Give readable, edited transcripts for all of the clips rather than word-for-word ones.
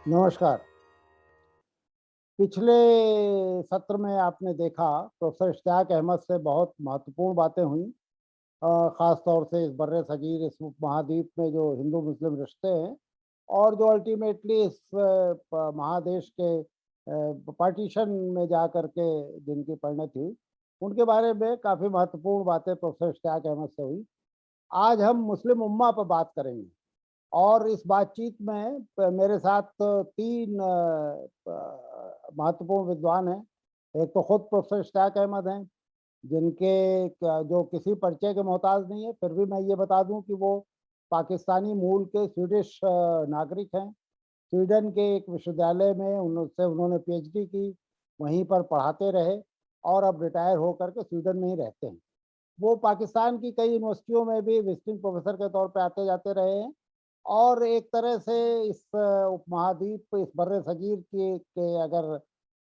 नमस्कार। पिछले सत्र में आपने देखा प्रोफ़ेसर इश्तियाक अहमद से बहुत महत्वपूर्ण बातें हुईं। ख़ास तौर से इस बर्र-ए-सग़ीर, इस उपमहाद्वीप में जो हिंदू-मुस्लिम रिश्ते हैं और जो अल्टीमेटली इस महादेश के पार्टीशन में जाकर के जिनकी परिणति हुई, उनके बारे में काफ़ी महत्वपूर्ण बातें प्रोफ़ेसर इश्तियाक अहमद से हुई। आज हम मुस्लिम उम्मा पर बात करेंगे। और इस बातचीत में मेरे साथ 3 महत्वपूर्ण विद्वान हैं। एक तो खुद प्रोफ़ेसर इश्तियाक अहमद हैं, जिनके क जो किसी परिचय के मोहताज नहीं है, फिर भी मैं ये बता दूँ कि वो पाकिस्तानी मूल के स्वीडिश नागरिक हैं। स्वीडन के एक विश्वविद्यालय में उनसे उन्होंने पीएचडी की, वहीं पर पढ़ाते रहे और अब रिटायर होकर के स्वीडन में ही रहते हैं। वो पाकिस्तान की कई यूनिवर्सिटियों में भी विज़िटिंग प्रोफ़ेसर के तौर पे आते-जाते रहे हैं और एक तरह से इस उपमहाद्वीप, इस बर्र-ए-सग़ीर के अगर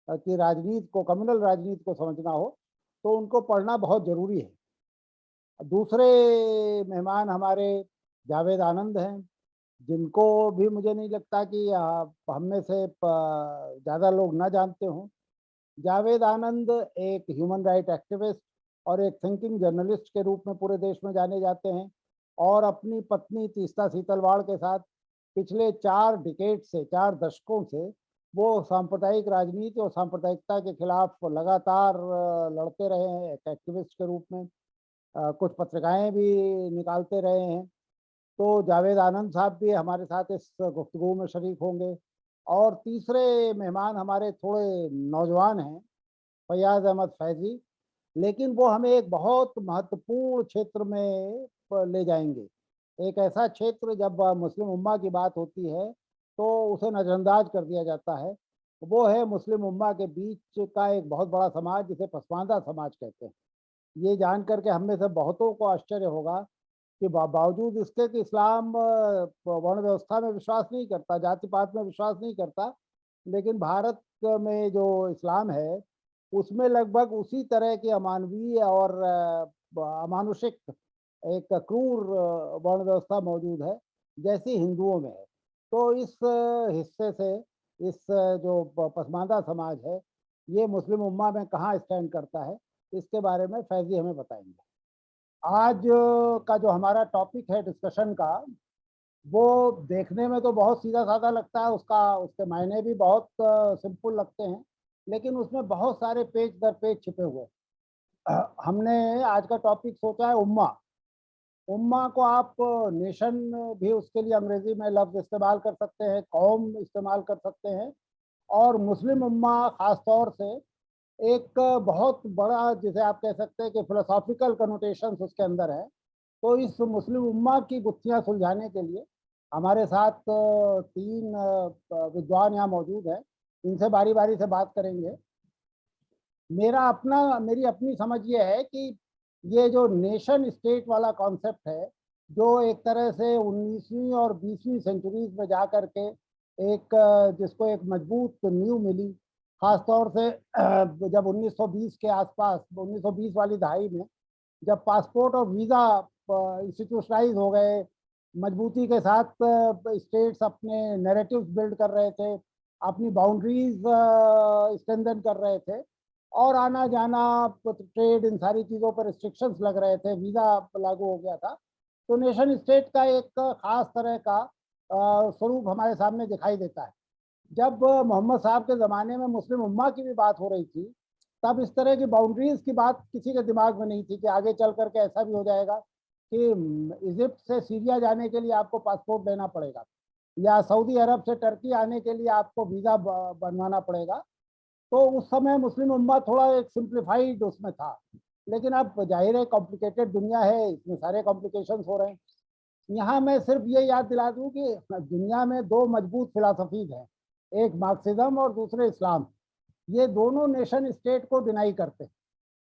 की राजनीति को, कम्युनल राजनीति को समझना हो, तो उनको पढ़ना बहुत ज़रूरी है। दूसरे मेहमान हमारे जावेद आनंद हैं, जिनको भी मुझे नहीं लगता कि हम में से ज़्यादा लोग ना जानते हों। जावेद आनंद एक ह्यूमन राइट एक्टिविस्ट और एक थिंकिंग जर्नलिस्ट के रूप में पूरे देश में जाने जाते हैं और अपनी पत्नी तीस्ता सीतलवाड़ के साथ पिछले 4 डिकेड से, 4 दशकों से वो सांप्रदायिक राजनीति और सांप्रदायिकता के खिलाफ लगातार लड़ते रहे हैं एक एक्टिविस्ट के रूप में। कुछ पत्रिकाएँ भी निकालते रहे हैं। तो जावेद आनंद साहब भी हमारे साथ इस गुफ्तगू में शरीक होंगे और तीसरे मेहमान हमारे थोड़े नौजवान हैं, फ़ैयाज़ अहमद फ़ैज़ी, लेकिन वो हमें एक बहुत महत्वपूर्ण क्षेत्र में ले जाएँगे। एक ऐसा क्षेत्र जब मुस्लिम उम्मा की बात होती है, तो उसे नज़रअंदाज कर दिया जाता है। वो है मुस्लिम उम्मा के बीच का एक बहुत बड़ा समाज जिसे पसमानदा समाज कहते हैं। ये जान कर के हम में से बहुतों को आश्चर्य होगा कि बावजूद इसके कि इस्लाम वर्ण व्यवस्था में विश्वास नहीं करता, जाति-पात में विश्वास नहीं करता, लेकिन भारत में जो इस्लाम है, उसमें लगभग उसी तरह की अमानवीय और अमानुषिक एक क्रूर वर्ण व्यवस्था मौजूद है, जैसी हिंदुओं में है। तो इस हिस्से से इस जो पसमानदा समाज है, ये मुस्लिम उम्मा में कहाँ स्टैंड करता है, इसके बारे में फैज़ी हमें बताएँगे। आज का जो हमारा टॉपिक है डिस्कशन का, वो देखने में तो बहुत सीधा-साधा लगता है, उसके मायने भी बहुत सिंपल लगते हैं, लेकिन उसमें बहुत सारे पेच दर पेच छिपे हुए हैं। हमने आज का टॉपिक सोचा है उम्मा। उम्मा को आप नेशन भी उसके लिए अंग्रेज़ी में लफ़्ज़ इस्तेमाल कर सकते हैं, कौम इस्तेमाल कर सकते हैं और मुस्लिम उम्मा ख़ास तौर से एक बहुत बड़ा जिसे आप कह सकते हैं कि फिलोसॉफ़िकल कनोटेशंस उसके अंदर है। तो इस मुस्लिम उम्मा की गुत्थियाँ सुलझाने के लिए हमारे साथ 3 विद्वान यहाँ मौजूद हैं। इनसे बारी-बारी से बात करेंगे। मेरी अपनी समझ ये है कि ये जो नेशन स्टेट वाला कॉन्सेप्ट है, जो एक तरह से 19वीं और 20वीं सेंचुरीज़ में जा कर के एक जिसको एक मजबूत नींव मिली, ख़ास तौर से जब 1920 के आस-पास 1920 वाली दहाई में जब पासपोर्ट और वीज़ा इंस्टीट्यूशनलाइज़ हो गए, मजबूती के साथ स्टेट्स अपने नैरेटिव्स बिल्ड कर रहे थे, अपनी बाउंड्रीज़ स्ट्रेंथन कर रहे थे और आना-जाना, ट्रेड इन सारी चीज़ों पर रिस्ट्रिक्शंस लग रहे थे, वीज़ा लागू हो गया था। तो नेशन स्टेट का एक ख़ास तरह का स्वरूप हमारे सामने दिखाई देता है। जब मोहम्मद साहब के ज़माने में मुस्लिम उम्मा की भी बात हो रही थी, तब इस तरह की बाउंड्रीज़ की बात किसी के दिमाग में नहीं थी कि आगे चल कर के ऐसा भी हो जाएगा कि इजिप्ट से सीरिया जाने के लिए आपको पासपोर्ट लेना पड़ेगा या सऊदी अरब से टर्की आने के लिए आपको वीज़ा बनवाना पड़ेगा। तो उस समय मुस्लिम उम्मा थोड़ा एक सिंप्लीफाइड उसमें था। लेकिन अब ज़ाहिर है कॉम्प्लिकेटेड दुनिया है, इसमें सारे कॉम्प्लिकेशंस हो रहे हैं। यहाँ मैं सिर्फ ये याद दिला दूँ कि दुनिया में 2 मजबूत फिलॉसफीज़ हैं, एक मार्क्सिज़्म और दूसरे इस्लाम। ये दोनों नेशन स्टेट को डिनाई करते हैं।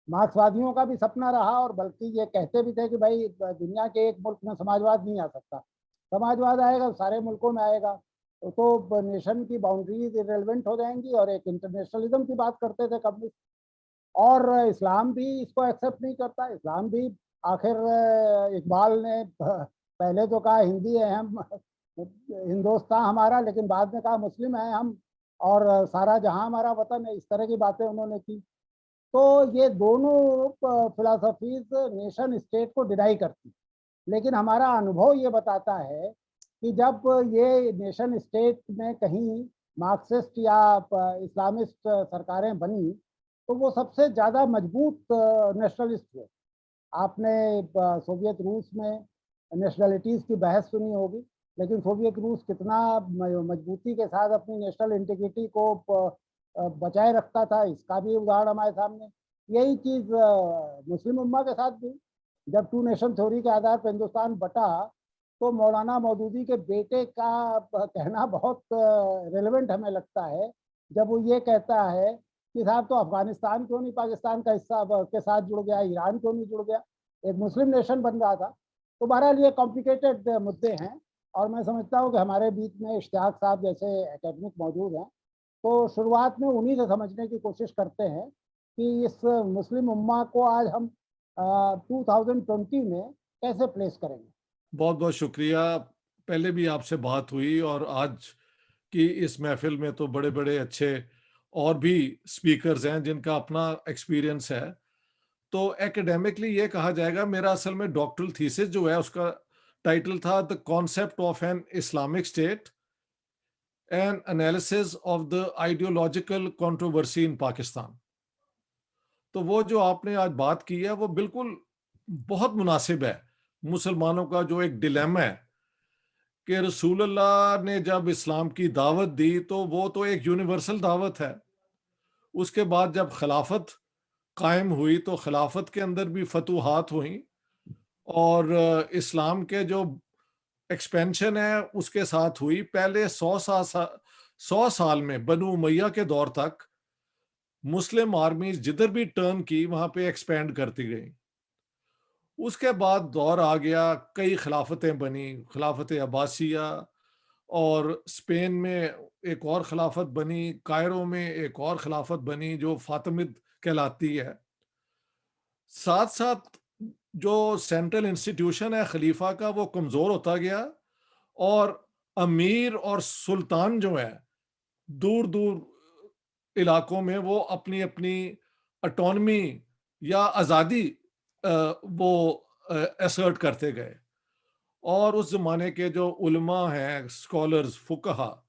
मार्क्सवादियों का भी सपना रहा और बल्कि ये कहते भी थे कि भाई दुनिया के एक मुल्क में समाजवाद नहीं आ सकता। समाजवाद आएगा तो सारे मुल्कों में आएगा। तो नेशन की बाउंड्रीज़ इर्रेलेवेंट हो जाएँगी और एक इंटरनेशनलिज़्म की बात करते थे कम्युनिस्ट और इस्लाम भी इसको एक्सेप्ट नहीं करता। इस्लाम भी आखिर इकबाल ने पहले तो कहा हिंदी है अहम हिंदुस्तान हमारा, लेकिन बाद में कहा मुस्लिम है हम, और सारा जहां हमारा वतन है, इस तरह की बातें उन्होंने की। तो ये दोनों फिलोसफीज नेशन स्टेट को डिनाई करती, लेकिन हमारा अनुभव ये बताता है कि जब ये नेशन स्टेट में कहीं मार्क्सिस्ट या इस्लामिस्ट सरकारें बनी, तो वो सबसे ज़्यादा मजबूत नेशनलिस्ट हुए। आपने सोवियत रूस में नेशनलिटीज़ की बहस सुनी होगी, लेकिन सोवियत रूस कितना मजबूती के साथ अपनी नेशनल इंटीग्रिटी को बचाए रखता था, इसका भी उदाहरण हमारे सामने। यही चीज़ मुस्लिम उम्मा के साथ भी, जब टू नेशन थ्योरी के आधार पर हिंदुस्तान बटा, तो मौलाना मौदूदी के बेटे का कहना बहुत रेलेवेंट हमें लगता है, जब वो ये कहता है कि साहब तो अफगानिस्तान क्यों नहीं पाकिस्तान का हिस्सा के साथ जुड़ गया, ईरान क्यों नहीं जुड़ गया, एक मुस्लिम नेशन बन रहा था। तो बहरहाल ये कॉम्प्लिकेटेड मुद्दे हैं, और मैं समझता हूँ कि हमारे बीच में इश्तियाक साहब जैसे एकेडमिक मौजूद हैं, तो शुरुआत में उन्हीं से समझने की कोशिश करते हैं कि इस मुस्लिम उम्मा को आज हम 2020 में कैसे प्लेस करेंगे। बहुत बहुत शुक्रिया। पहले भी आपसे बात हुई और आज की इस महफिल में तो बड़े बड़े अच्छे और भी स्पीकर्स हैं जिनका अपना एक्सपीरियंस है। तो एकेडेमिकली ये कहा जाएगा, मेरा असल में डॉक्टरल थीसिस जो है उसका टाइटल था the concept of an Islamic state an analysis of the ideological controversy in Pakistan. तो वो जो आपने आज बात की है वो बिल्कुल बहुत मुनासिब है। मुसलमानों का जो एक डिलेमा है कि रसूलुल्लाह ने जब इस्लाम की दावत दी तो वो तो एक यूनिवर्सल दावत है। उसके बाद जब खिलाफत कायम हुई तो खिलाफत के अंदर भी फतूहात हुई, और इस्लाम के जो एक्सपेंशन है उसके साथ हुई। पहले 100 साल में बनु उमैया के दौर तक मुस्लिम आर्मीज जिधर भी टर्न की वहां पे एक्सपेंड करती गई। उसके बाद दौर आ गया, कई खिलाफतें बनी, खिलाफत अब्बासिया, और स्पेन में एक और खिलाफत बनी, कायरो में एक और खिलाफत बनी जो फातिमिद कहलाती है। साथ साथ जो सेंट्रल इंस्टीट्यूशन है खलीफा का वो कमजोर होता गया, और अमीर और सुल्तान जो है दूर दूर इलाकों में वो अपनी अपनी ऑटोनमी या आज़ादी वो असर्ट करते गए। और उस जमाने के जो उलमा हैं, स्कॉलर्स, फुकहा,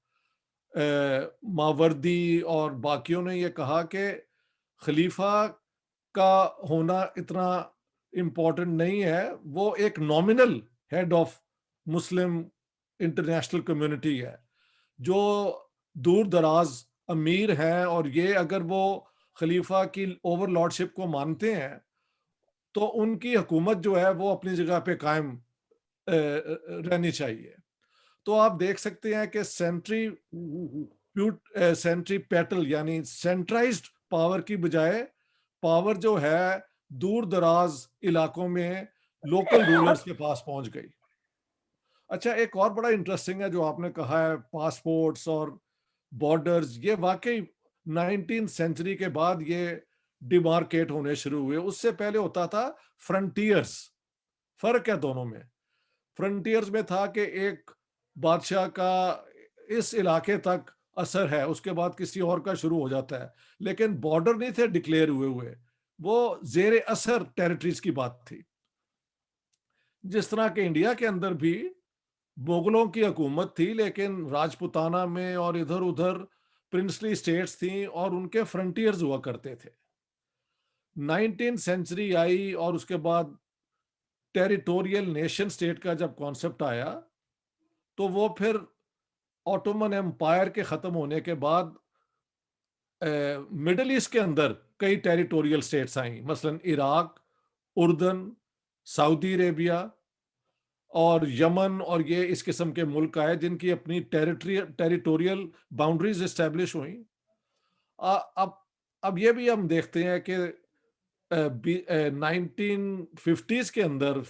मावर्दी और बाकियों ने ये कहा कि खलीफा का होना इतना इम्पोर्टेंट नहीं है, वो एक nominal head of Muslim international community है जो दूर दराज अमीर हैं, और ये अगर वो खलीफा की ओवरलॉर्डशिप को मानते हैं तो उनकी हुकूमत जो है वो अपनी जगह पे कायम रहनी चाहिए। तो आप देख सकते हैं कि सेंट्रीपेटल यानी सेंट्राइज्ड पावर की बजाय पावर जो है दूर दराज इलाकों में लोकल रूलर्स के पास पहुंच गई। अच्छा, एक और बड़ा इंटरेस्टिंग है जो आपने कहा है, पासपोर्ट्स और बॉर्डर्स, ये वाकई 19th सेंचुरी के बाद ये डिमार्केट होने शुरू हुए। उससे पहले होता था फ्रंटियर्स। फर्क है दोनों में। फ्रंटियर्स में था कि एक बादशाह का इस इलाके तक असर है, उसके बाद किसी और का शुरू हो जाता है, लेकिन बॉर्डर नहीं थे डिक्लेयर हुए हुए, वो जेर असर टेरिटरीज की बात थी। जिस तरह के इंडिया के अंदर भी मुगलों की हुकूमत थी, लेकिन राजपुताना में और इधर उधर प्रिंसली स्टेट्स थी और उनके फ्रंटियर्स हुआ करते थे। 19th सेंचुरी आई और उसके बाद टेरिटोरियल नेशन स्टेट का जब कॉन्सेप्ट आया, तो वो फिर ऑटोमन एम्पायर के खत्म होने के बाद मिडल ईस्ट के अंदर कई टेरिटोरियल स्टेट्स आई, मसलन इराक, उर्दन, सऊदी अरेबिया और यमन, और ये इस किस्म के मुल्क आए जिनकी अपनी टेरिटोरियल बाउंड्रीज एस्टेब्लिश हुई। अब ये भी हम देखते हैं कि 1950s के अंदर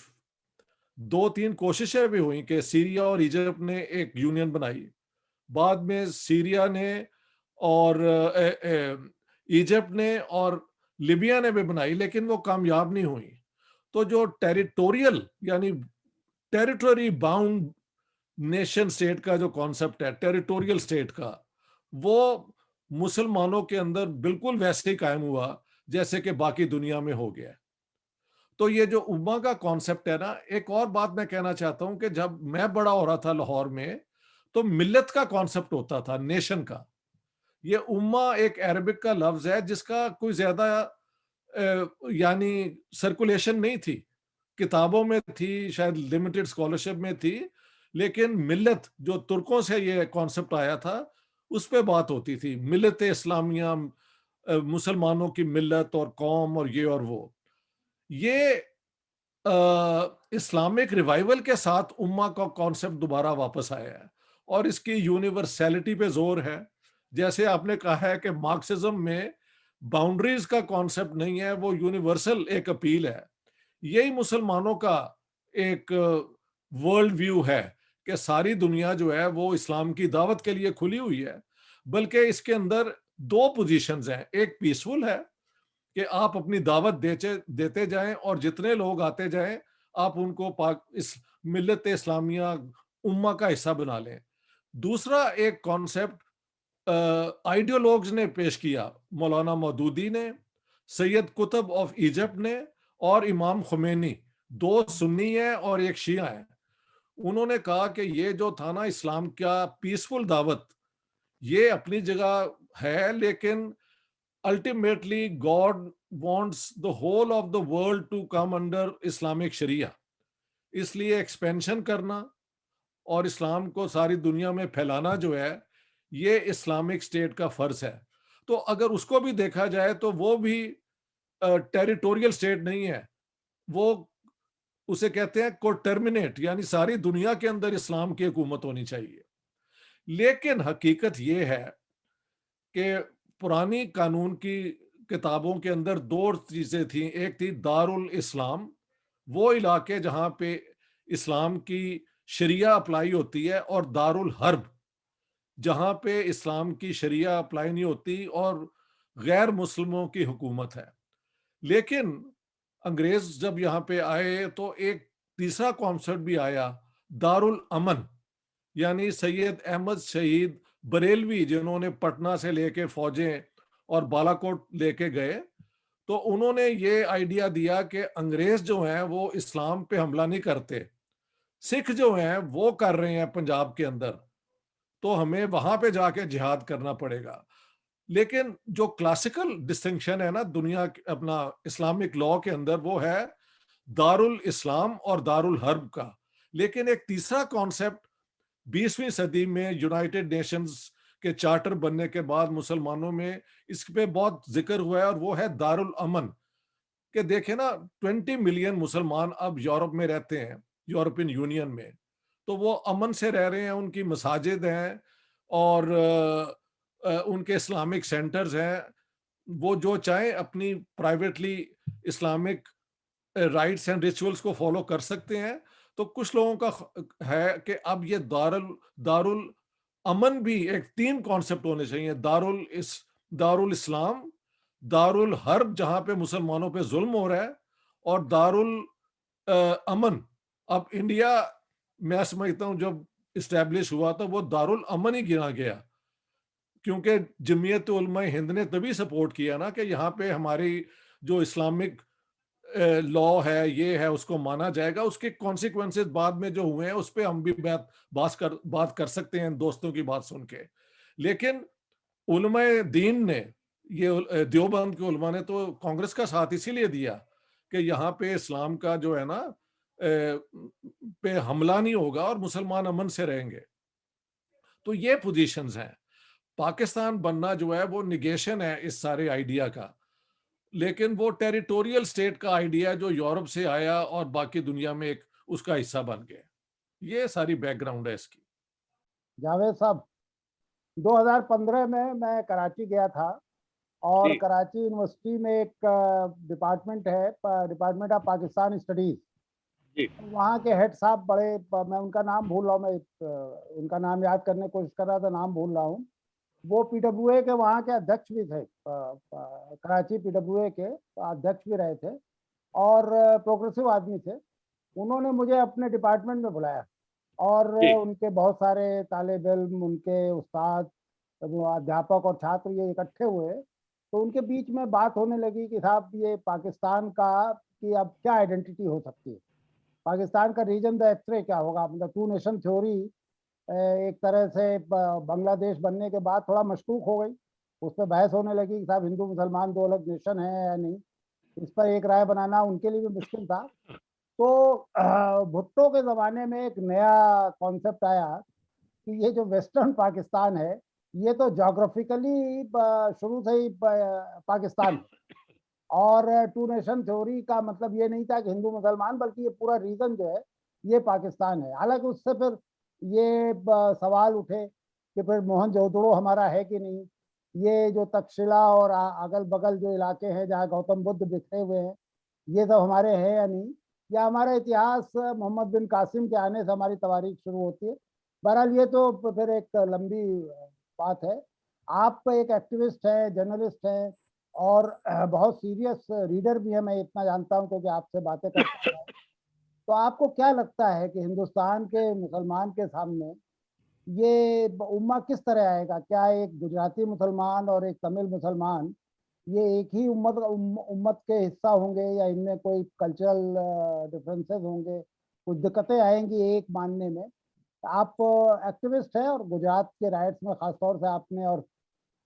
दो तीन कोशिशें भी हुई कि सीरिया और इजिप्ट ने एक यूनियन बनाई। बाद में सीरिया ने और इजिप्ट ने और लिबिया ने भी बनाई, लेकिन वो कामयाब नहीं हुई। तो जो टेरिटोरियल यानी टेरिटरी बाउंड नेशन स्टेट का जो कॉन्सेप्ट है, टेरिटोरियल स्टेट का, वो मुसलमानों के अंदर बिल्कुल वैसे ही कायम हुआ जैसे कि बाकी दुनिया में हो गया है। तो ये जो उम्मा का कॉन्सेप्ट है ना, एक और बात मैं कहना चाहता हूं कि जब मैं बड़ा हो रहा था लाहौर में, तो मिल्लत का कॉन्सेप्ट होता था, नेशन का। ये उम्मा एक अरबिक का लफ्ज है जिसका कोई ज्यादा यानी सर्कुलेशन नहीं थी। किताबों में थी, शायद लिमिटेड स्कॉलरशिप में थी, लेकिन मिल्लत जो तुर्कों से ये कॉन्सेप्ट आया था, उस पे बात होती थी। मिल्लत इस्लामिया, मुसलमानों की मिल्लत और कौम और ये और वो। ये इस्लामिक रिवाइवल के साथ उम्मा का कॉन्सेप्ट दोबारा वापस आया है और इसकी यूनिवर्सैलिटी पे जोर है। जैसे आपने कहा है कि मार्क्सिज्म में बाउंड्रीज का कॉन्सेप्ट नहीं है, वो यूनिवर्सल एक अपील है। यही मुसलमानों का एक वर्ल्ड व्यू है कि सारी दुनिया जो है वो इस्लाम की दावत के लिए खुली हुई है। बल्कि इसके अंदर दो पोजीशंस हैं, एक पीसफुल है कि आप अपनी दावत देते जाएं और जितने लोग आते जाएं आप उनको पाक इस मिल्लत इस्लामिया उम्मा का हिस्सा बना लें। दूसरा एक कॉन्सेप्ट आइडियोलॉग्स ने पेश किया, मौलाना मौदूदी ने, सैयद कुतुब ऑफ इजिप्ट ने और इमाम खुमैनी, दो सुन्नी है और एक शिया है। उन्होंने कहा कि ये जो था ना इस्लाम का पीसफुल दावत, ये अपनी जगह है, लेकिन ultimately God wants the whole of the world to come under Islamic sharia. इसलिए एक्सपेंशन करना और इस्लाम को सारी दुनिया में फैलाना जो है, ये इस्लामिक स्टेट का फर्ज है। तो अगर उसको भी देखा जाए तो वो भी टेरिटोरियल स्टेट नहीं है, वो उसे कहते हैं को टर्मिनेट, यानी सारी दुनिया के अंदर इस्लाम की हुकूमत होनी चाहिए। लेकिन हकीकत ये है कि पुरानी कानून की किताबों के अंदर दो चीजें थी। एक थी दारुल इस्लाम, वो इलाके जहां पे इस्लाम की शरिया अप्लाई होती है, और दारुल हर्ब, जहां पे इस्लाम की शरिया अप्लाई नहीं होती और गैर मुस्लिमों की हुकूमत है। लेकिन अंग्रेज जब यहाँ पे आए तो एक तीसरा कॉन्सेप्ट भी आया, दारुल अमन। यानी सैयद अहमद शहीद बरेलवी, जिन्होंने पटना से लेके फौजें और बालाकोट लेके गए, तो उन्होंने ये आइडिया दिया कि अंग्रेज जो हैं वो इस्लाम पे हमला नहीं करते, सिख जो हैं वो कर रहे हैं पंजाब के अंदर, तो हमें वहां पे जाके जिहाद करना पड़ेगा। लेकिन जो क्लासिकल डिस्टिंक्शन है ना दुनिया अपना इस्लामिक लॉ के अंदर, वो है दारुल इस्लाम और दारुल हर्ब का। लेकिन एक तीसरा कॉन्सेप्ट 20वीं सदी में यूनाइटेड नेशंस के चार्टर बनने के बाद मुसलमानों में इस पे बहुत जिक्र हुआ है, और वो है दारुल अमन। कि देखे ना, 20 मिलियन मुसलमान अब यूरोप में रहते हैं, यूरोपियन यूनियन में, तो वो अमन से रह रहे हैं, उनकी मसाजिद हैं और उनके इस्लामिक सेंटर्स हैं, वो जो चाहे अपनी privately Islamic rights and rituals को फॉलो कर सकते हैं। तो कुछ लोगों का है कि अब ये दारुल दारुल अमन भी एक तीन कॉन्सेप्ट होने चाहिए, दारुल इस्लाम, दारुल हर्ब जहां पे मुसलमानों पे जुल्म हो रहा है, और दारुल अमन। अब इंडिया, मैं समझता हूं जब इस्टेब्लिश हुआ तो वो दारुल अमन ही गिना गया, क्योंकि जमीयत उलमा हिंद ने तभी सपोर्ट किया ना कि यहाँ पे हमारी जो इस्लामिक लॉ है, ये है, उसको माना जाएगा। उसके कॉन्सिक्वेंसेस बाद में जो हुए हैं उस पर हम भी बात कर सकते हैं दोस्तों की बात सुन के। लेकिन उलमाए दीन ने, ये देवबंद के उलमा ने तो कांग्रेस का साथ इसीलिए दिया कि यहाँ पे इस्लाम का जो है ना पे हमला नहीं होगा और मुसलमान अमन से रहेंगे। तो ये पोजीशंस हैं। पाकिस्तान बनना जो है वो निगेशन है इस सारे आइडिया का, लेकिन वो टेरिटोरियल स्टेट का आइडिया जो यूरोप से आया और बाकी दुनिया में एक उसका हिस्सा बन गया। ये सारी बैकग्राउंड है इसकी। जावेद साहब, 2015 में मैं कराची गया था और जी। कराची यूनिवर्सिटी में एक डिपार्टमेंट है, डिपार्टमेंट ऑफ पाकिस्तान स्टडीज। जी। वहाँ के हेड साहब बड़े, मैं उनका नाम भूल रहा हूँ, मैं उनका नाम याद करने की कोशिश कर रहा था, नाम भूल रहा हूँ। वो पीडब्ल्यूए के वहाँ के अध्यक्ष भी थे, कराची पीडब्ल्यूए के अध्यक्ष भी रहे थे और प्रोग्रेसिव आदमी थे। उन्होंने मुझे अपने डिपार्टमेंट में बुलाया और जी उनके बहुत सारे तालिब इल्म, उनके उस्ताद, वो अध्यापक और छात्र ये इकट्ठे हुए, तो उनके बीच में बात होने लगी कि साहब ये पाकिस्तान का कि अब क्या आइडेंटिटी हो सकती है, पाकिस्तान का रीजन द एक्सरे क्या होगा, मतलब टू नेशन थ्योरी एक तरह से बांग्लादेश बनने के बाद थोड़ा मशकूक हो गई, उस पर बहस होने लगी कि साहब हिंदू मुसलमान दो अलग नेशन है या नहीं, इस पर एक राय बनाना उनके लिए भी मुश्किल था। तो भुट्टो के ज़माने में एक नया कॉन्सेप्ट आया कि ये जो वेस्टर्न पाकिस्तान है, ये तो जोग्राफिकली शुरू से ही पाकिस्तान है, और टू नेशन थ्योरी का मतलब ये नहीं था कि हिंदू मुसलमान, बल्कि ये पूरा रीजन जो है ये पाकिस्तान है। हालांकि उससे फिर ये सवाल उठे कि फिर मोहनजोदड़ो हमारा है कि नहीं, ये जो तक्षशिला और अगल बगल जो इलाके हैं जहाँ गौतम बुद्ध बिखरे हुए हैं, ये सब हमारे हैं या नहीं, या हमारा इतिहास मोहम्मद बिन कासिम के आने से हमारी तवारीख शुरू होती है। बहरहाल ये तो फिर एक लंबी बात है। आप एक एक्टिविस्ट हैं, जर्नलिस्ट हैं, और बहुत सीरियस रीडर भी है, मैं इतना जानता हूं क्योंकि आपसे बातें करता हूं। तो आपको क्या लगता है कि हिंदुस्तान के मुसलमान के सामने ये उम्मा किस तरह आएगा? क्या एक गुजराती मुसलमान और एक तमिल मुसलमान ये एक ही उम्मत के हिस्सा होंगे, या इनमें कोई कल्चरल डिफरेंसेस होंगे, कुछ दिक्कतें आएंगी एक मानने में? आप एक्टिविस्ट हैं और गुजरात के राइट्स में खासतौर से आपने और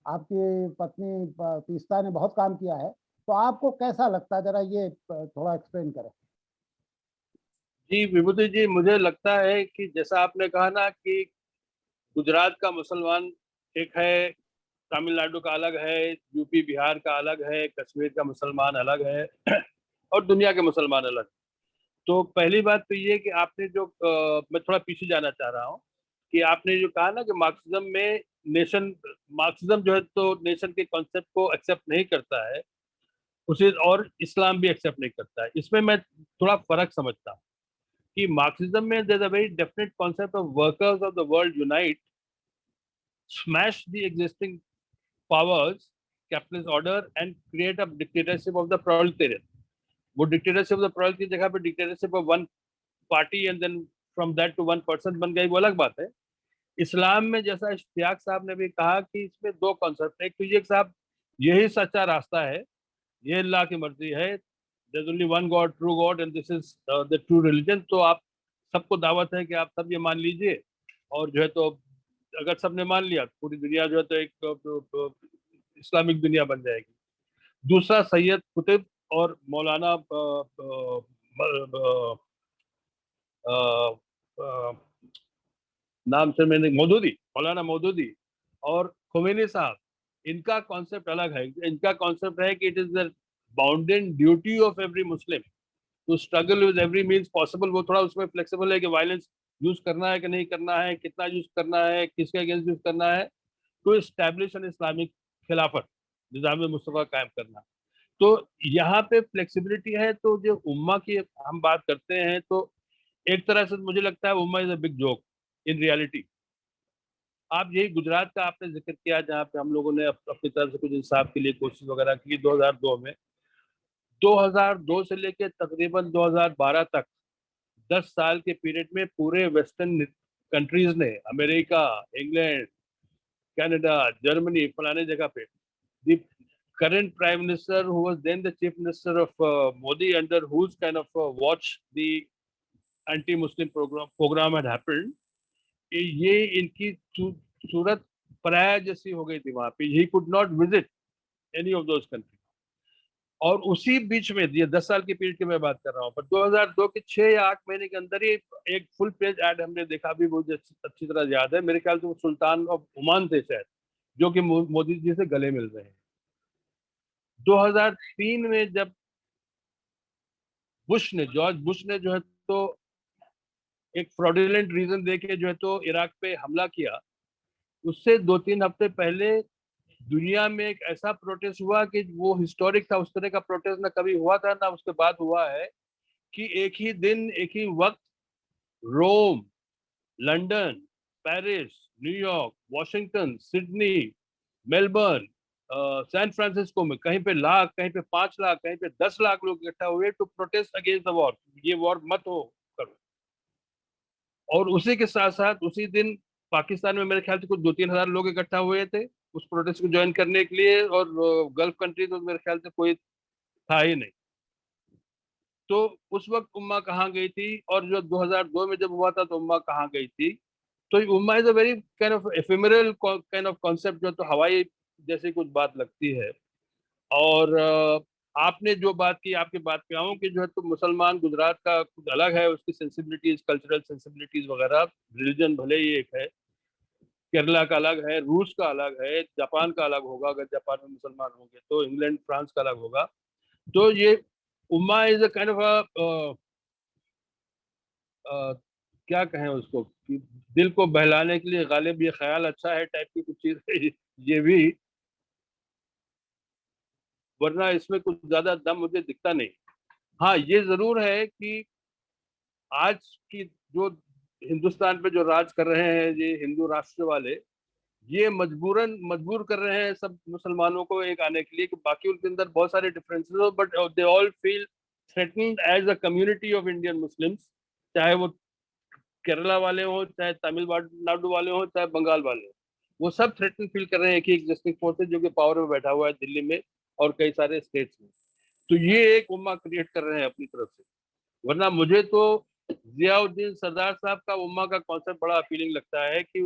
आपकी पत्नी तीस्ता ने बहुत काम किया है, तो आपको कैसा लगता है, जरा ये थोड़ा एक्सप्लेन करें। जी विभूति जी, मुझे लगता है कि जैसा आपने कहा ना कि गुजरात का मुसलमान एक है, तमिलनाडु का अलग है, यूपी बिहार का अलग है, कश्मीर का मुसलमान अलग है और दुनिया के मुसलमान अलग। तो पहली बात तो ये कि आपने जो मैं थोड़ा पीछे जाना चाह रहा हूँ कि आपने जो कहा ना कि मार्क्सिज्म में नेशन, मार्क्सिज्म जो है तो नेशन के कॉन्सेप्ट को एक्सेप्ट नहीं करता है, उसे और इस्लाम भी एक्सेप्ट नहीं करता है। इसमें मैं थोड़ा फर्क समझता हूँ कि मार्क्सिज्म में there is a very definite concept of workers of the world unite, smash the existing powers, capitalist order and create a dictatorship of the proletariat. वो dictatorship of the proletariat की जगह पे dictatorship of one party and then from that to one person बन गई, वो अलग बात है। इस्लाम में जैसा इश्तियाक साहब ने भी कहा कि इसमें दो कॉन्सेप्ट है, एक तो ये साहब यही सच्चा रास्ता है, ये अल्लाह की मर्जी है, there's only one God, true God and this is the true religion। तो आप सबको दावत है कि आप सब ये मान लीजिए, और जो है तो अगर सबने मान लिया तो पूरी दुनिया जो है तो एक इस्लामिक दुनिया बन जाएगी। दूसरा सैयद कुतुब और मौलाना नाम से मैंने मौदूदी, मौलाना मौदूदी और खुमैनी साहब, इनका कॉन्सेप्ट अलग है। इनका कॉन्सेप्ट है कि it is the bounded duty of every Muslim to struggle with every means possible. वो थोड़ा उसमें फ्लेक्सिबल है कि वायलेंस यूज करना है कि नहीं करना है, कितना यूज करना है, किसके अगेंस्ट यूज करना है, टू एस्टैब्लिश एन इस्लामिक खिलाफत, निजाम मुस्तफा कायम करना। तो यहाँ पे फ्लेक्सिबिलिटी है। तो जो उम्मा की हम बात करते हैं तो एक तरह से मुझे लगता है ummah is a big joke in reality. आप यही गुजरात का आपने जिक्र किया जहाँ पे हम लोगों ने अपनी तरफ से कुछ इंसाफ के लिए कोशिश वगैरह की 2002 में। 2002 से लेकर तकरीबन 2012 तक 10 साल के पीरियड में पूरे वेस्टर्न कंट्रीज ने, अमेरिका, इंग्लैंड, कनाडा, जर्मनी, फलाने जगह पे, the current prime minister who was then the chief minister of Modi, under whose kind of watch the anti-Muslim program had happened, ये इनकी सूरत पराया जैसी हो गई थी वहां पे। He could not visit any of those country. और उसी बीच में ये 10 साल की पीरियड की मैं बात कर रहा हूँ, पर 2002 के 6 या 8 महीने के अंदर ही एक फुल पेज ऐड हमने देखा, भी मुझे अच्छी तरह याद है, मेरे ख्याल से वो सुल्तान ऑफ ओमान थे शायद, जो कि मोदी जी से गले मिल रहे हैं। 2003 में जब जॉर्ज बुश ने जो है तो एक फ्रॉडुलेंट रीजन देके जो है तो इराक पे हमला किया, उससे 2-3 हफ्ते पहले दुनिया में एक ऐसा प्रोटेस्ट हुआ कि वो हिस्टोरिक था। उस तरह का प्रोटेस्ट ना कभी हुआ था ना उसके बाद हुआ है, कि एक ही दिन एक ही वक्त Rome, London, Paris, New York, Washington, Sydney, Melbourne, San Francisco में कहीं पे लाख, कहीं पे 5 लाख, कहीं पे 10 लाख लोग इकट्ठा हुए to protest against the war. ये वॉर मत हो करो। और उसी के साथ साथ उसी दिन पाकिस्तान में मेरे ख्याल से कुछ 2-3 हजार लोग इकट्ठा हुए थे उस प्रोटेस्ट को ज्वाइन करने के लिए, और गल्फ कंट्री तो मेरे ख्याल से कोई था ही नहीं। तो उस वक्त उम्मा कहाँ गई थी, और जो 2002 में जब हुआ था तो उम्मा कहाँ गई थी? तो ummah is a very kind of ephemeral kind of concept, जो तो हवाई जैसी कुछ बात लगती है। और आपने जो बात की, आपकी बात पे आऊं कि जो है तो मुसलमान गुजरात का कुछ अलग है, उसकी सेंसिबिलिटीज, कल्चरल सेंसिबिलिटीज वगैरह, रिलीजन भले ही एक है, केरला का अलग है, रूस का अलग है, जापान का अलग होगा, अगर जापान में मुसलमान होंगे तो, इंग्लैंड फ्रांस का अलग होगा। तो ये उम्मा इज अ काइंड ऑफ क्या कहें उसको, कि दिल को बहलाने के लिए गालिब ये ख्याल अच्छा है टाइप की कुछ चीज है ये भी, वरना इसमें कुछ ज्यादा दम मुझे दिखता नहीं। हाँ, ये जरूर है कि आज की जो हिंदुस्तान पे जो राज कर रहे हैं ये हिंदू राष्ट्र वाले, ये मजबूर कर रहे हैं सब मुसलमानों को एक आने के लिए, कि बाकी उनके अंदर बहुत सारे डिफरेंसेस हो, but they all feel threatened as a community of Indian Muslims, चाहे वो केरला वाले हो, चाहे तमिलनाडु वाले हो, चाहे बंगाल वाले हो, वो सब थ्रेटन फील कर रहे हैं कि एक एग्जिस्टिंग फोर्स है जो कि पावर में बैठा हुआ है दिल्ली में और कई सारे स्टेट्स में। तो ये एक उम्मा क्रिएट कर रहे हैं अपनी तरफ से। वरना मुझे तो जियाउद्दीन सरदार साहब का उम्मा का कॉन्सेप्ट बड़ा अपीलिंग लगता है, कि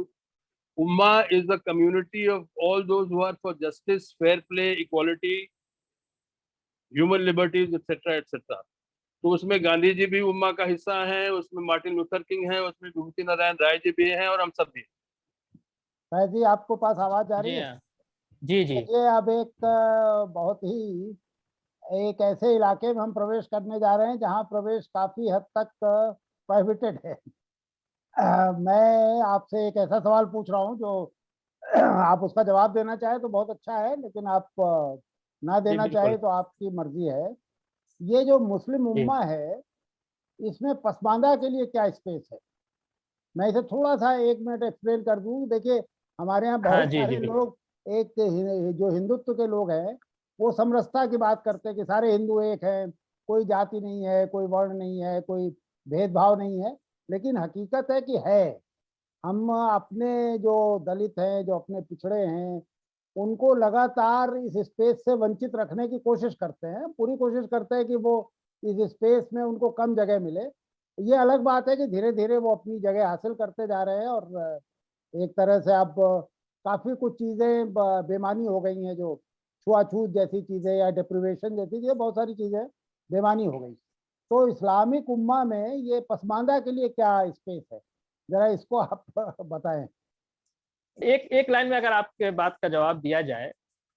ummah is the community of all those who are for justice, fair play, equality, human liberties, etcetera etcetera. तो उसमें गांधी जी भी उम्मा का हिस्सा हैं, उसमें मार्टिन लूथर किंग है, उसमें विभूति नारायण राय जी भी हैं, और हम सब भी। फैज जी, आपको पास आवाज आ रही जी है? हाँ। जी जी। देखिए, अब एक बहुत ही एक ऐसे इलाके में हम प्रवेश करने जा रहे हैं जहां प्रवेश काफी हद तक प्रोहिबिटेड है। मैं आपसे एक ऐसा सवाल पूछ रहा हूं जो आप उसका जवाब देना चाहे तो बहुत अच्छा है, लेकिन आप ना जी देना बिल्कुल। चाहे तो आपकी मर्जी है। ये जो मुस्लिम जी उम्मा है, इसमें पसमानदा के लिए क्या स्पेस है? मैं इसे थोड़ा सा 1 मिनट एक्सप्लेन कर दूं। देखिए, हमारे यहाँ हाँ। बहुत जी जी सारे बिल्कुल। लोग एक जो हिंदुत्व के लोग हैं, वो समरसता की बात करते हैं कि सारे हिंदू एक हैं, कोई जाति नहीं है, कोई वर्ण नहीं है, कोई भेदभाव नहीं है। लेकिन हकीकत है कि है। हम अपने जो दलित हैं, जो अपने पिछड़े हैं, उनको लगातार इस स्पेस से वंचित रखने की कोशिश करते हैं, पूरी कोशिश करते हैं कि वो इस स्पेस में उनको कम जगह मिले। ये अलग बात है कि धीरे धीरे वो अपनी जगह हासिल करते जा रहे हैं, और एक तरह से अब काफी कुछ चीजें बेमानी हो गई हैं, जो छुआछूत जैसी चीजें या डिप्रिवेशन जैसी चीजें, बहुत सारी चीजें बेमानी हो गई। तो इस्लामिक उम्मा में ये पसमानदा के लिए क्या स्पेस है, जरा इसको आप बताएं। एक एक लाइन में अगर आपके बात का जवाब दिया जाए,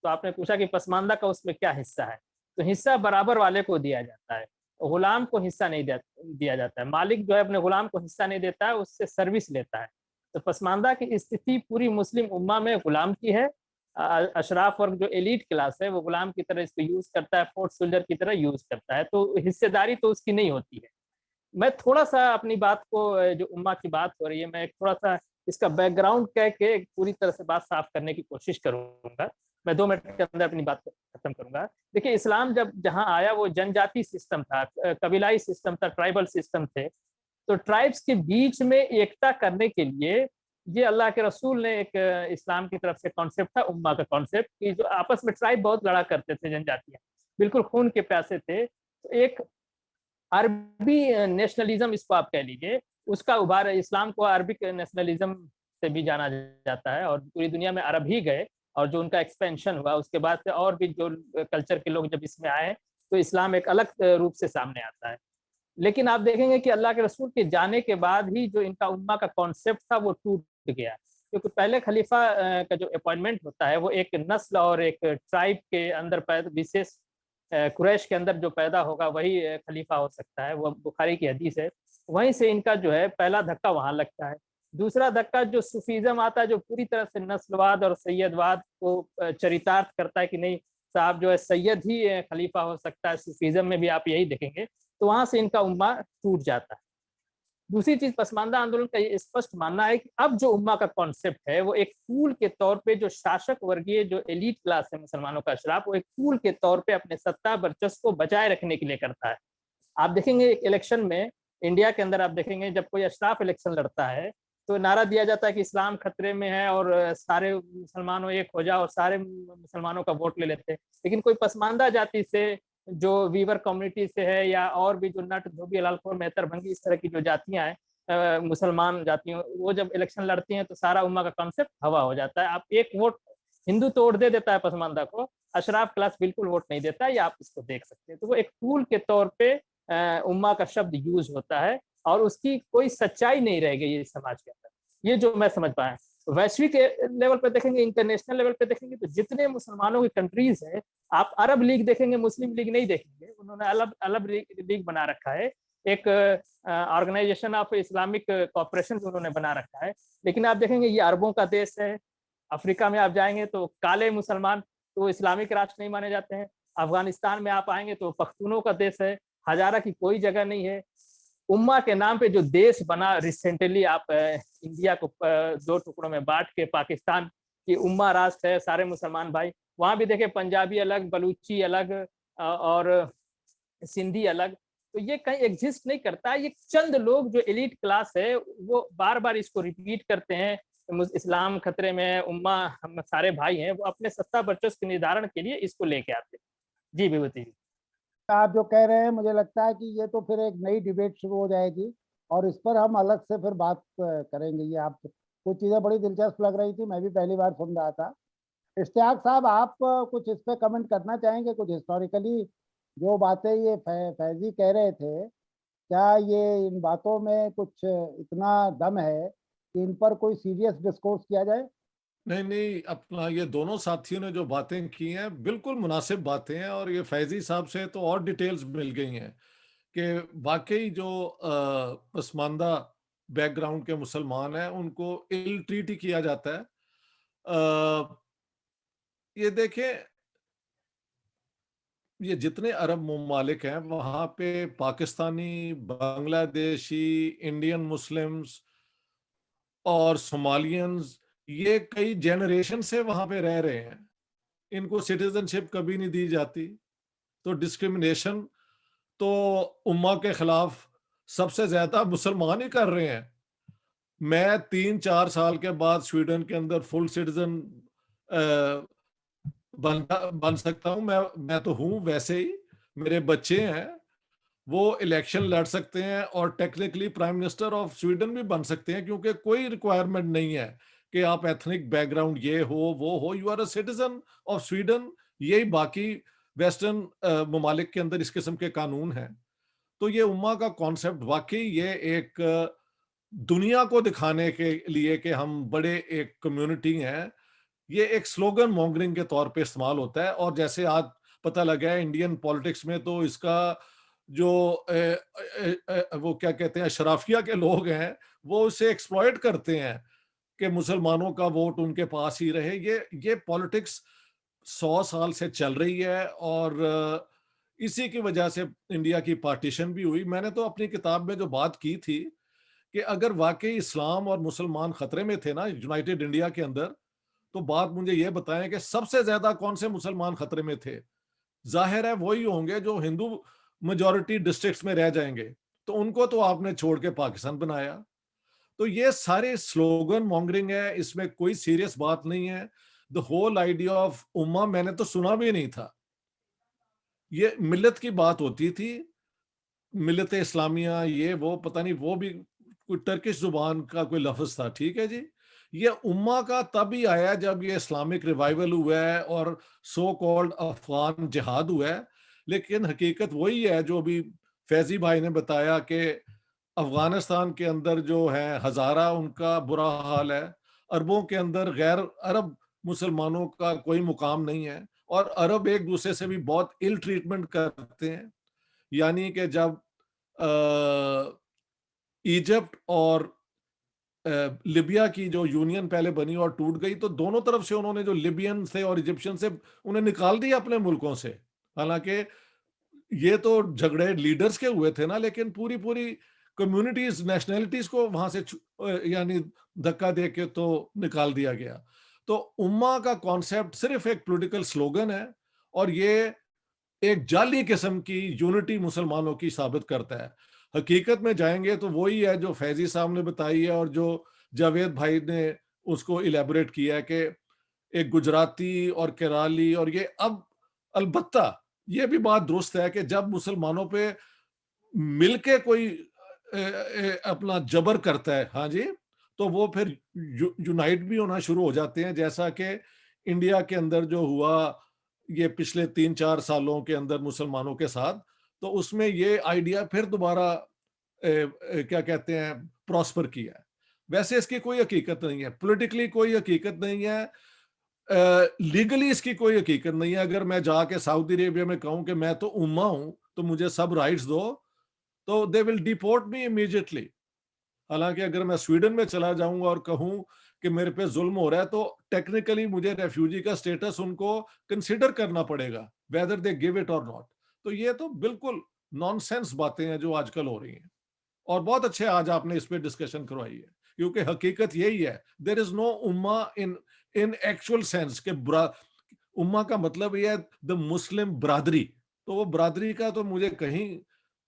तो आपने पूछा कि पसमानदा का उसमें क्या हिस्सा है। तो हिस्सा बराबर वाले को दिया जाता है, गुलाम को हिस्सा नहीं दिया जाता है। मालिक जो है अपने गुलाम को हिस्सा नहीं देता है, उससे सर्विस लेता है। तो पसमानदा की स्थिति पूरी मुस्लिम उम्मा में गुलाम की है। अशराफ वर्ग जो एलीट क्लास है वो गुलाम की तरह इसको यूज करता है, फोर्ट सोल्जर की तरह यूज करता है, तो हिस्सेदारी तो उसकी नहीं होती है। मैं थोड़ा सा अपनी बात को, जो उम्मा की बात हो रही है, मैं थोड़ा सा इसका बैकग्राउंड कह के पूरी तरह से बात साफ करने की कोशिश करूंगा। मैं 2 मिनट के अंदर अपनी बात खत्म करूंगा। देखिए, इस्लाम जब जहां आया वो जनजाति सिस्टम था, कबीलाई सिस्टम था, ट्राइबल सिस्टम थे। तो ट्राइब्स के बीच में एकता करने के लिए ये अल्लाह के रसूल ने एक इस्लाम की तरफ से कॉन्सेप्ट था, उम्मा का कॉन्सेप्ट, कि जो आपस में ट्राइब बहुत लड़ा करते थे, जनजातियां बिल्कुल खून के प्यासे थे। तो एक अरबी नेशनलिज्म, इसको आप कह लीजिए, उसका उभार है। इस्लाम को अरबिक नेशनलिज्म से भी जाना जाता है, और पूरी दुनिया में अरब ही गए, और जो उनका एक्सपेंशन हुआ उसके बाद से और भी जो कल्चर के लोग जब इसमें आए, तो इस्लाम एक अलग रूप से सामने आता है। लेकिन आप देखेंगे कि अल्लाह के रसूल के जाने के बाद ही जो इनका उम्मा का कॉन्सेप्ट था वो टूट गया, क्योंकि पहले खलीफा का जो अपॉइंटमेंट होता है वो एक नस्ल और एक ट्राइब के अंदर विशेष कुरैश के अंदर जो पैदा होगा वही खलीफा हो सकता है, वो बुखारी की हदीस है। वहीं से इनका जो है पहला धक्का वहां लगता है। दूसरा धक्का जो सूफीज्म आता है, जो पूरी तरह से नस्लवाद और सैयदवाद को चरितार्थ करता है कि नहीं साहब जो है सैयद ही खलीफा हो सकता है, सूफीज्म में भी आप यही देखेंगे। तो वहां से इनका उम्मा टूट जाता है। दूसरी चीज, पसमानदा आंदोलन का ये स्पष्ट मानना है कि अब जो उम्मा का कॉन्सेप्ट है वो एक टूल के तौर पे, जो शासक वर्गीय जो एलीट क्लास है मुसलमानों का अशराफ, वो एक टूल के तौर पे अपने सत्ता वर्चस्व को बचाए रखने के लिए करता है। आप देखेंगे एक इलेक्शन में इंडिया के अंदर आप देखेंगे जब कोई अशराफ इलेक्शन लड़ता है तो नारा दिया जाता है कि इस्लाम खतरे में है और सारे मुसलमानों एक हो जाओ और सारे मुसलमानों का वोट ले लेते हैं। लेकिन कोई पसमानदा जाति से जो वीवर कम्युनिटी से है या और भी जो नट धोबी लालखोर मेहतर भंगी इस तरह की जो जातियां हैं मुसलमान जातियों, वो जब इलेक्शन लड़ती हैं तो सारा उम्मा का कॉन्सेप्ट हवा हो जाता है। आप एक वोट हिंदू तो वोट दे देता है पसमानदा को, अशराफ क्लास बिल्कुल वोट नहीं देता है, ये आप इसको देख सकते हैं। तो वो एक टूल के तौर पे उम्मा का शब्द यूज होता है और उसकी कोई सच्चाई नहीं रह गई इस समाज के अंदर, ये जो मैं समझ पाया। वैश्विक लेवल पे देखेंगे, इंटरनेशनल लेवल पे देखेंगे तो जितने मुसलमानों की कंट्रीज है, आप अरब लीग देखेंगे, मुस्लिम लीग नहीं देखेंगे, उन्होंने अलग अलग लीग बना रखा है, एक ऑर्गेनाइजेशन ऑफ इस्लामिक कॉपरेशन उन्होंने बना रखा है। लेकिन आप देखेंगे ये अरबों का देश है। अफ्रीका में आप जाएंगे तो काले मुसलमान तो इस्लामिक राष्ट्र नहीं माने जाते हैं। अफगानिस्तान में आप आएंगे तो पख्तूनों का देश है। हजारा की कोई जगह नहीं है। उम्मा के नाम पे जो देश बना रिसेंटली, आप इंडिया को दो टुकड़ों में बांट के पाकिस्तान की उम्मा राष्ट्र है, सारे मुसलमान भाई, वहां भी देखे पंजाबी अलग, बलूची अलग और सिंधी अलग। तो ये कहीं एग्जिस्ट नहीं करता। ये चंद लोग जो एलिट क्लास है वो बार बार इसको रिपीट करते हैं, इस्लाम खतरे में है, उम्मा हम सारे भाई हैं, वो अपने सत्ता वर्चस्व के निर्धारण के लिए इसको लेके आते हैं। जी विभूति जी, आप जो कह रहे हैं मुझे लगता है कि ये तो फिर एक नई डिबेट शुरू हो जाएगी और इस पर हम अलग से फिर बात करेंगे। ये आप कुछ चीज़ें बड़ी दिलचस्प लग रही थी, मैं भी पहली बार सुन रहा था। इश्तियाक साहब, आप कुछ इस पे कमेंट करना चाहेंगे? कुछ हिस्टोरिकली जो बातें ये फैजी कह रहे थे, क्या ये इन बातों में कुछ इतना दम है कि इन पर कोई सीरियस डिस्कोर्स किया जाए? नहीं, अपना ये दोनों साथियों ने जो बातें की हैं बिल्कुल मुनासिब बातें हैं, और ये फैजी साहब से तो और डिटेल्स मिल गई हैं कि वाकई जो पसमानदा बैकग्राउंड के मुसलमान हैं उनको इल ट्रीट ही किया जाता है। ये देखें, ये जितने अरब ममालिक हैं वहाँ पे पाकिस्तानी, बांग्लादेशी, इंडियन मुस्लिम्स और सोमालियंस, ये कई जनरेशन से वहाँ पे रह रहे हैं। इनको सिटीजनशिप कभी नहीं दी जाती। तो डिस्क्रिमिनेशन तो उम्मा के खिलाफ सबसे ज्यादा मुसलमान ही कर रहे हैं। मैं 3-4 साल के बाद स्वीडन के अंदर फुल सिटीजन बन सकता हूं। मैं तो हूं वैसे ही। मेरे बच्चे हैं, वो इलेक्शन लड़ सकते हैं और technically prime minister of Sweden भी बन सकते हैं, क्योंकि कोई रिक्वायरमेंट नहीं है कि आप एथनिक बैकग्राउंड ये हो वो हो। You are a citizen of Sweden. यही बाकी वेस्टर्न ममालिक के अंदर इस किस्म के कानून हैं। तो ये उम्मा का कॉन्सेप्ट वाकई ये एक दुनिया को दिखाने के लिए कि हम बड़े एक कम्युनिटी हैं, ये एक स्लोगन मॉन्गरिंग के तौर पे इस्तेमाल होता है। और जैसे आज पता लगा है इंडियन पॉलिटिक्स में, तो इसका जो वो क्या कहते हैं, शराफिया के लोग हैं, वो उसे एक्सप्लॉइट करते हैं कि मुसलमानों का वोट उनके पास ही रहे। ये पॉलिटिक्स 100 साल से चल रही है और इसी की वजह से इंडिया की पार्टीशन भी हुई। मैंने तो अपनी किताब में जो बात की थी कि अगर वाकई इस्लाम और मुसलमान खतरे में थे ना यूनाइटेड इंडिया के अंदर, तो बात मुझे ये बताएं कि सबसे ज्यादा कौन से मुसलमान खतरे में थे। जाहिर है वही होंगे जो हिंदू मेजॉरिटी डिस्ट्रिक्ट्स में रह जाएंगे, तो उनको तो आपने छोड़ के पाकिस्तान बनाया। तो ये सारे स्लोगन मॉन्गरिंग है, इसमें कोई सीरियस बात नहीं है। द होल आइडिया ऑफ उम्मा मैंने तो सुना भी नहीं था। ये मिल्लत की बात होती थी, मिल्लत इस्लामिया, ये वो पता नहीं, वो भी कोई टर्किश जुबान का कोई लफ्ज था। ठीक है जी। ये उम्मा का तब ही आया जब ये इस्लामिक रिवाइवल हुआ है और सो कॉल्ड अफगान जिहाद हुआ है। लेकिन हकीकत वही है जो अभी फैजी भाई ने बताया कि अफगानिस्तान के अंदर जो है हजारा, उनका बुरा हाल है। अरबों के अंदर गैर अरब मुसलमानों का कोई मुकाम नहीं है और अरब एक दूसरे से भी बहुत इल ट्रीटमेंट करते हैं। यानी कि जब इजिप्ट और लिबिया की जो यूनियन पहले बनी और टूट गई, तो दोनों तरफ से उन्होंने जो लिबियन थे और इजिप्शियन से उन्हें निकाल दिया अपने मुल्कों से। हालांकि ये तो झगड़े लीडर्स के हुए थे ना, लेकिन पूरी पूरी कम्युनिटीज, नेशनैलिटीज को वहां से यानी धक्का दे के तो निकाल दिया गया। तो उम्मा का कॉन्सेप्ट सिर्फ एक पॉलिटिकल स्लोगन है और ये एक जाली किस्म की यूनिटी मुसलमानों की साबित करता है। हकीकत में जाएंगे तो वही है जो फैजी साहब ने बताई है और जो जावेद भाई ने उसको इलेबोरेट किया है कि एक गुजराती और केराली और ये अब अलबत्ता ये भी बात दुरुस्त है कि जब मुसलमानों पे मिलके कोई अपना जबर करता है, हाँ जी, तो वो फिर यूनाइट भी होना शुरू हो जाते हैं, जैसा कि इंडिया के अंदर जो हुआ ये पिछले 3-4 सालों के अंदर मुसलमानों के साथ, तो उसमें ये आइडिया फिर दोबारा क्या कहते हैं प्रॉस्पर किया है। वैसे इसकी कोई हकीकत नहीं है, पॉलिटिकली कोई हकीकत नहीं है, लीगली इसकी कोई हकीकत नहीं है। अगर मैं जाके सऊदी अरेबिया में कहूं कि मैं तो उम्मा हूं तो मुझे सब राइट्स दो, तो they will deport me immediately. हालांकि अगर मैं स्वीडन में चला जाऊंगा और कहूं कि मेरे पे जुल्म हो रहा है, तो टेक्निकली मुझे रेफ्यूजी का स्टेटस उनको कंसिडर करना पड़ेगा, वेदर दे गिव इट और नॉट। तो ये तो बिल्कुल नॉनसेंस बातें हैं जो आजकल हो रही हैं, और बहुत अच्छे आज आपने इस पे डिस्कशन करवाई है, क्योंकि हकीकत यही है, देयर इज नो उम्मा इन इन एक्चुअल सेंस के उम्मा का मतलब ये है द मुस्लिम ब्रादरी। तो वो ब्रादरी का तो मुझे कहीं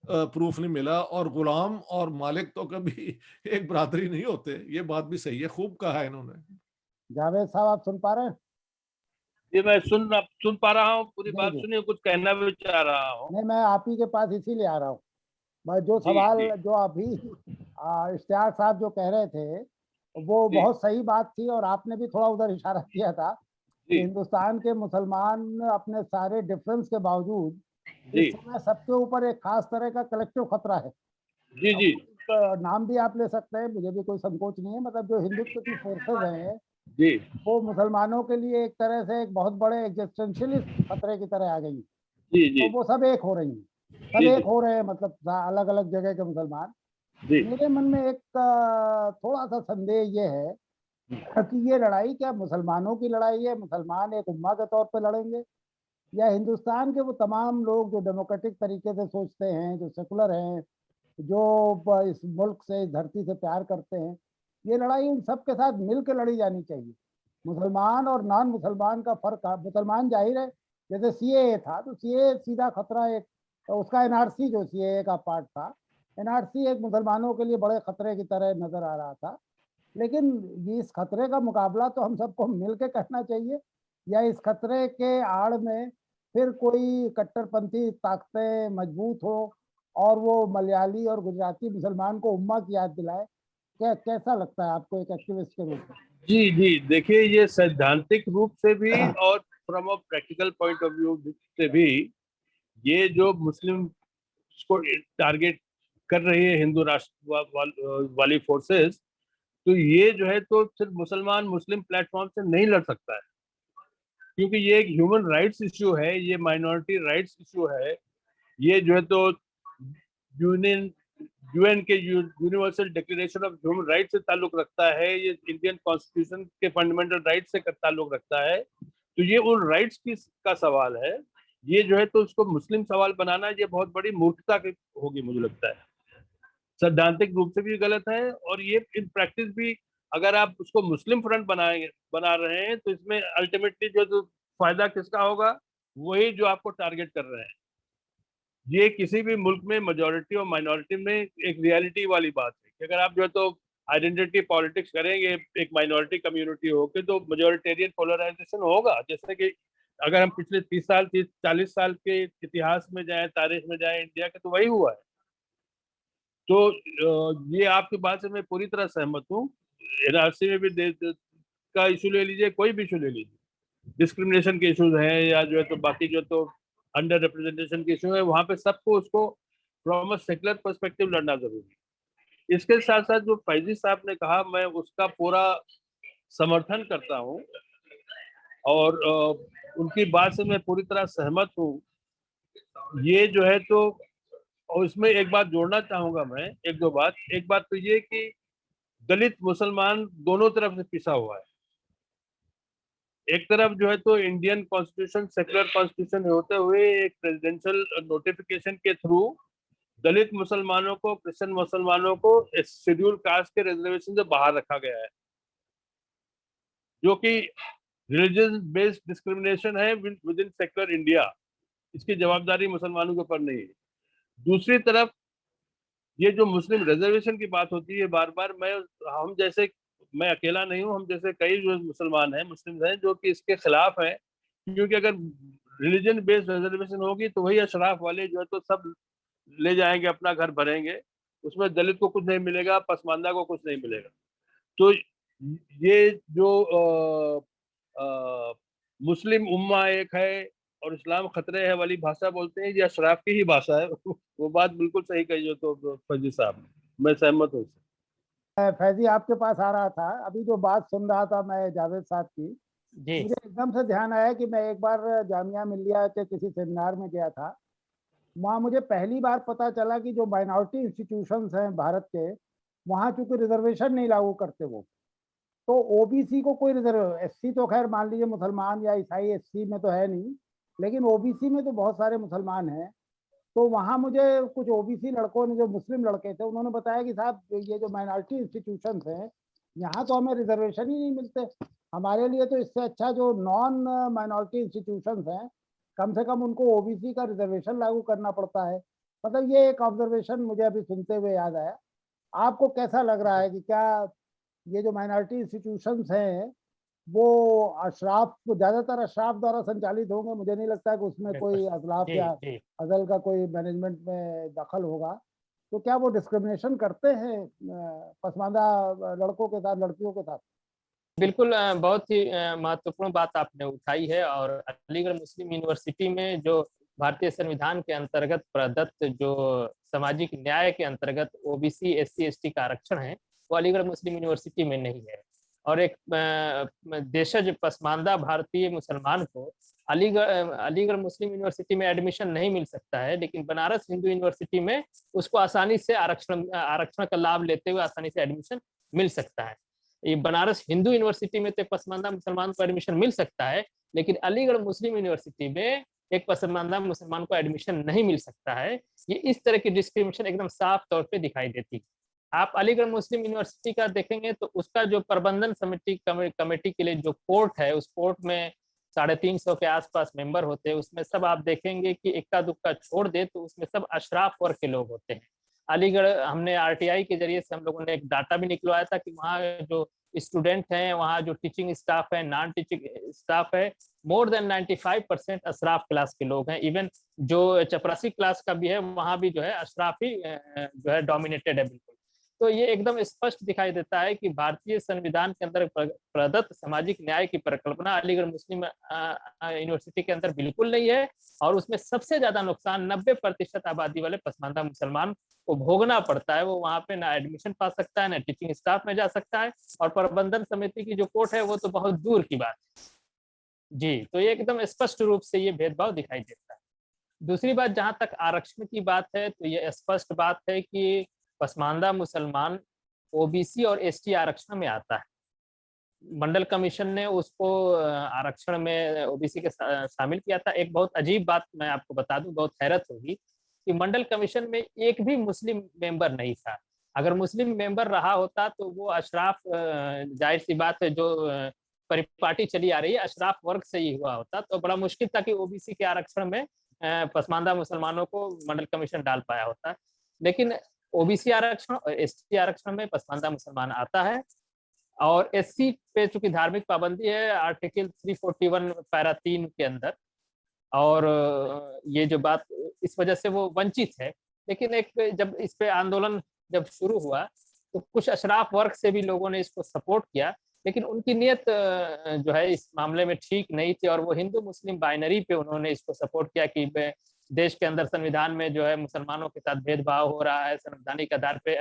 प्रूफ नहीं मिला, और गुलाम और मालिक तो कभी एक ब्रादरी नहीं होते। ये बात भी सही है, खूब कहा है इन्होंने। जावेद साहब आप सुन पा रहे हैं? ये मैं सुन पा रहा हूँ, पूरी जी बात जी, सुनिए, कुछ कहना भी चाह रहा हूँ। नहीं मैं आप ही के पास इसीलिए आ रहा हूँ। मैं जो जी सवाल जी जो अभी इश्तियाक साहब जो कह रहे थे वो जी बहुत सही बात थी, और आपने भी थोड़ा उधर इशारा किया था कि जी हिंदुस्तान के मुसलमान अपने सारे डिफरेंस के बावजूद जी इस समय सबके ऊपर एक खास तरह का कलेक्टिव खतरा है। जी अब जी नाम भी आप ले सकते हैं, मुझे भी कोई संकोच नहीं है। मतलब जो हिंदुत्व की फोर्सेस हैं जी वो मुसलमानों के लिए एक तरह से एक बहुत बड़े एग्जिस्टेंशियलिस्ट खतरे की तरह आ गई हैं। जी जी तो वो सब एक हो रही हैं, सब जी एक हो रहे हैं, मतलब अलग अलग जगह के मुसलमान। जी मेरे मन में एक थोड़ा सा संदेह ये है कि ये लड़ाई क्या मुसलमानों की लड़ाई है, मुसलमान एक उम्मा के तौर पे लड़ेंगे, या हिंदुस्तान के वो तमाम लोग जो डेमोक्रेटिक तरीके से सोचते हैं, जो सेकुलर हैं, जो इस मुल्क से, इस धरती से प्यार करते हैं, ये लड़ाई उन सब के साथ मिल के लड़ी जानी चाहिए। मुसलमान और नॉन मुसलमान का फर्क, मुसलमान जाहिर है, जैसे सीएए था तो सीएए सीधा खतरा एक, तो उसका एनआरसी जो सीएए का पार्ट था, एनआरसी एक मुसलमानों के लिए बड़े खतरे की तरह नजर आ रहा था। लेकिन ये इस खतरे का मुकाबला तो हम सबको मिल के करना चाहिए, या इस खतरे के आड़ में फिर कोई कट्टरपंथी ताकतें मजबूत हो और वो मलयाली और गुजराती मुसलमान को उम्मा की याद दिलाए? क्या कैसा लगता है आपको एक एक्टिविस्ट के रूप में? जी जी देखिए, ये सैद्धांतिक रूप से भी और from a practical point of view से भी, ये जो मुस्लिम को टारगेट कर रही है हिंदू राष्ट्र वाली फोर्सेस, तो ये जो है तो सिर्फ मुसलमान मुस्लिम प्लेटफॉर्म से नहीं लड़ सकता है, क्योंकि ये एक ह्यूमन राइट्स इश्यू है, ये माइनॉरिटी राइट्स इश्यू है, ये जो है तो यूनियन यूएन के universal declaration of human right से ताल्लुक रखता है, ये इंडियन कॉन्स्टिट्यूशन के फंडामेंटल राइट से ताल्लुक रखता है। तो ये उन राइट्स की का सवाल है। ये जो है तो उसको मुस्लिम सवाल बनाना, ये बहुत बड़ी मूर्खता होगी मुझे लगता है। सैद्धांतिक रूप से भी गलत है, और ये इन प्रैक्टिस भी, अगर आप उसको मुस्लिम फ्रंट बना रहे हैं, तो इसमें अल्टीमेटली जो फायदा किसका होगा, वही जो आपको टारगेट कर रहे हैं। ये किसी भी मुल्क में मेजोरिटी और माइनॉरिटी में एक रियलिटी वाली बात है कि अगर आप जो है तो आइडेंटिटी पॉलिटिक्स करेंगे एक माइनॉरिटी कम्युनिटी होकर, तो मेजोरिटेरियन पोलराइजेशन होगा। जैसे कि अगर हम पिछले 30 साल 40 साल के इतिहास में जाएं, तारीख में जाएं इंडिया के, तो वही हुआ है। तो ये आपकी बात से मैं पूरी तरह सहमत हूँ। एनआरसी में भी का इशू ले लीजिए, कोई भी इशू ले लीजिए, डिस्क्रिमिनेशन के इश्यूज हैं या जो है तो बाकी जो तो अंडर रिप्रेजेंटेशन के इशू है, वहां पे सबको उसको फ्रॉम अ सेकुलर पर्सपेक्टिव लड़ना जरूरी है। इसके साथ साथ जो फैजी साहब ने कहा, मैं उसका पूरा समर्थन करता हूँ, और उनकी बात से मैं पूरी तरह सहमत हूँ। ये जो है तो, और इसमें एक बात जोड़ना चाहूंगा मैं, एक दो बात। एक बात तो ये कि दलित मुसलमान दोनों तरफ से पिसा हुआ है। एक तरफ जो है तो इंडियन कॉन्स्टिट्यूशन सेकुलर कॉन्स्टिट्यूशन होते हुए एक प्रेसिडेंशियल नोटिफिकेशन के थ्रू दलित मुसलमानों को, क्रिश्चियन मुसलमानों को शेड्यूल कास्ट के रिजर्वेशन से बाहर रखा गया है, जो कि रिलीजन बेस्ड डिस्क्रिमिनेशन है विद इन सेकुलर इंडिया। इसकी जवाबदारी मुसलमानों के ऊपर नहीं है। दूसरी तरफ ये जो मुस्लिम रिजर्वेशन की बात होती है बार बार, मैं अकेला नहीं हूँ, हम जैसे कई जो मुसलमान हैं, मुस्लिम हैं, जो कि इसके खिलाफ हैं। क्योंकि अगर रिलीजन बेस्ड रिजर्वेशन होगी तो वही अशराफ वाले जो है तो सब ले जाएंगे, अपना घर भरेंगे, उसमें दलित को कुछ नहीं मिलेगा, पसमानदा को कुछ नहीं मिलेगा। तो ये जो मुस्लिम उम्मा एक है और इस्लाम खतरे है वाली भाषा बोलते हैं, ये अशराफ की ही भाषा है। वो बात बिल्कुल सही कही हो तो फैजी साहब ने, मैं सहमत हूँ। फैजी आपके पास आ रहा था, अभी जो बात सुन रहा था मैं जावेद साहब की, जी मुझे एकदम से ध्यान आया कि मैं एक बार जामिया मिल्लिया के किसी सेमिनार में गया था। वहाँ मुझे पहली बार पता चला कि जो माइनॉरिटी इंस्टीट्यूशंस हैं भारत के, वहाँ चूंकि रिजर्वेशन नहीं लागू करते वो, तो ओबीसी को कोई रिजर्व, एससी तो खैर मान लीजिए मुसलमान या ईसाई एससी में तो है नहीं, लेकिन ओबीसी में तो बहुत सारे मुसलमान हैं। तो वहाँ मुझे कुछ ओबीसी लड़कों ने, जो मुस्लिम लड़के थे, उन्होंने बताया कि साहब ये जो माइनॉरिटी इंस्टीट्यूशंस हैं, यहाँ तो हमें रिजर्वेशन ही नहीं मिलते। हमारे लिए तो इससे अच्छा जो नॉन माइनॉरिटी इंस्टीट्यूशंस हैं, कम से कम उनको ओबीसी का रिजर्वेशन लागू करना पड़ता है। मतलब ये एक ऑब्जर्वेशन मुझे अभी सुनते हुए याद आया। आपको कैसा लग रहा है कि क्या ये जो माइनॉरिटी इंस्टीट्यूशंस हैं वो अशराफ, ज्यादातर अशराफ द्वारा संचालित होंगे? मुझे नहीं लगता कि उसमें बिल्कुल। कोई अजलाफ जी या जी अजल का कोई मैनेजमेंट में दखल होगा। तो क्या वो डिस्क्रिमिनेशन करते हैं पसमानदा लड़कों के साथ, लड़कियों के साथ? बिल्कुल, बहुत ही महत्वपूर्ण बात आपने उठाई है। और अलीगढ़ मुस्लिम यूनिवर्सिटी में जो भारतीय संविधान के अंतर्गत प्रदत्त जो सामाजिक न्याय के अंतर्गत ओबीसी एससी एसटी का आरक्षण है, वो अलीगढ़ मुस्लिम यूनिवर्सिटी में नहीं है। और एक देशज पसमानदा भारतीय मुसलमान को अलीगढ़ मुस्लिम यूनिवर्सिटी में एडमिशन नहीं मिल सकता है, लेकिन बनारस हिंदू यूनिवर्सिटी में उसको आसानी से आरक्षण का लाभ लेते हुए आसानी से एडमिशन मिल सकता है। ये बनारस हिंदू यूनिवर्सिटी में तो पसमानदा मुसलमान को एडमिशन मिल सकता है, लेकिन अलीगढ़ मुस्लिम यूनिवर्सिटी में एक पसमानदा मुसलमान को एडमिशन नहीं मिल सकता है। ये इस तरह की डिस्क्रिमिनेशन एकदम साफ तौर पे दिखाई देती है। आप अलीगढ़ मुस्लिम यूनिवर्सिटी का देखेंगे तो उसका जो प्रबंधन समिति कमेटी के लिए जो कोर्ट है, उस कोर्ट में 350 के आसपास मेंबर होते हैं। उसमें सब आप देखेंगे कि इक्का दुक्का छोड़ दे तो उसमें सब अशराफ वर्ग के लोग होते हैं। अलीगढ़, हमने आरटीआई के जरिए से हम लोगों ने एक डाटा भी निकलवाया था कि वहाँ जो स्टूडेंट हैं, वहाँ जो टीचिंग स्टाफ है, नॉन टीचिंग स्टाफ है, मोर देन 95% अशराफ क्लास के लोग हैं। इवन जो चपरासी क्लास का भी है, वहाँ भी जो है अशराफ ही जो है डोमिनेटेड है बिल्कुल। तो ये एकदम स्पष्ट दिखाई देता है कि भारतीय संविधान के अंदर प्रदत्त सामाजिक न्याय की परिकल्पना अलीगढ़ मुस्लिम यूनिवर्सिटी के अंदर बिल्कुल नहीं है। और उसमें सबसे ज्यादा नुकसान 90% आबादी वाले पसमानदा मुसलमान को भोगना पड़ता है। वो वहाँ पे ना एडमिशन पा सकता है, ना टीचिंग स्टाफ में जा सकता है, और प्रबंधन समिति की जो कोर्ट है वो तो बहुत दूर की बात है। जी, तो ये एकदम स्पष्ट रूप से ये भेदभाव दिखाई देता है। दूसरी बात, जहाँ तक आरक्षण की बात है, तो ये स्पष्ट बात है कि पसमानदा मुसलमान ओबीसी और एसटी आरक्षण में आता है। मंडल कमीशन ने उसको आरक्षण में ओबीसी के शामिल किया था। एक बहुत अजीब बात मैं आपको बता दूं, बहुत हैरत होगी कि मंडल कमीशन में एक भी मुस्लिम मेंबर नहीं था। अगर मुस्लिम मेंबर रहा होता तो वो अशराफ, जाहिर सी बात है, जो परिपाटी चली आ रही है अशराफ वर्ग से ही हुआ होता, तो बड़ा मुश्किल था कि ओबीसी के आरक्षण में पसमानदा मुसलमानों को मंडल कमीशन डाल पाया होता। लेकिन ओबीसी आरक्षण और एसटी आरक्षण में पसमानदा मुसलमान आता है। और एससी पे चूंकि धार्मिक पाबंदी है आर्टिकल 341 पैरा 3 के अंदर, और ये जो बात, इस वजह से वो वंचित है। लेकिन एक जब इस पे आंदोलन जब शुरू हुआ तो कुछ अशराफ वर्ग से भी लोगों ने इसको सपोर्ट किया, लेकिन उनकी नीयत जो है इस मामले में ठीक नहीं थी, और वो हिंदू मुस्लिम बाइनरी पे उन्होंने इसको सपोर्ट किया कि देश के अंदर संविधान में जो है मुसलमानों के साथ भेदभाव हो रहा है, संवैधानिक आधार पे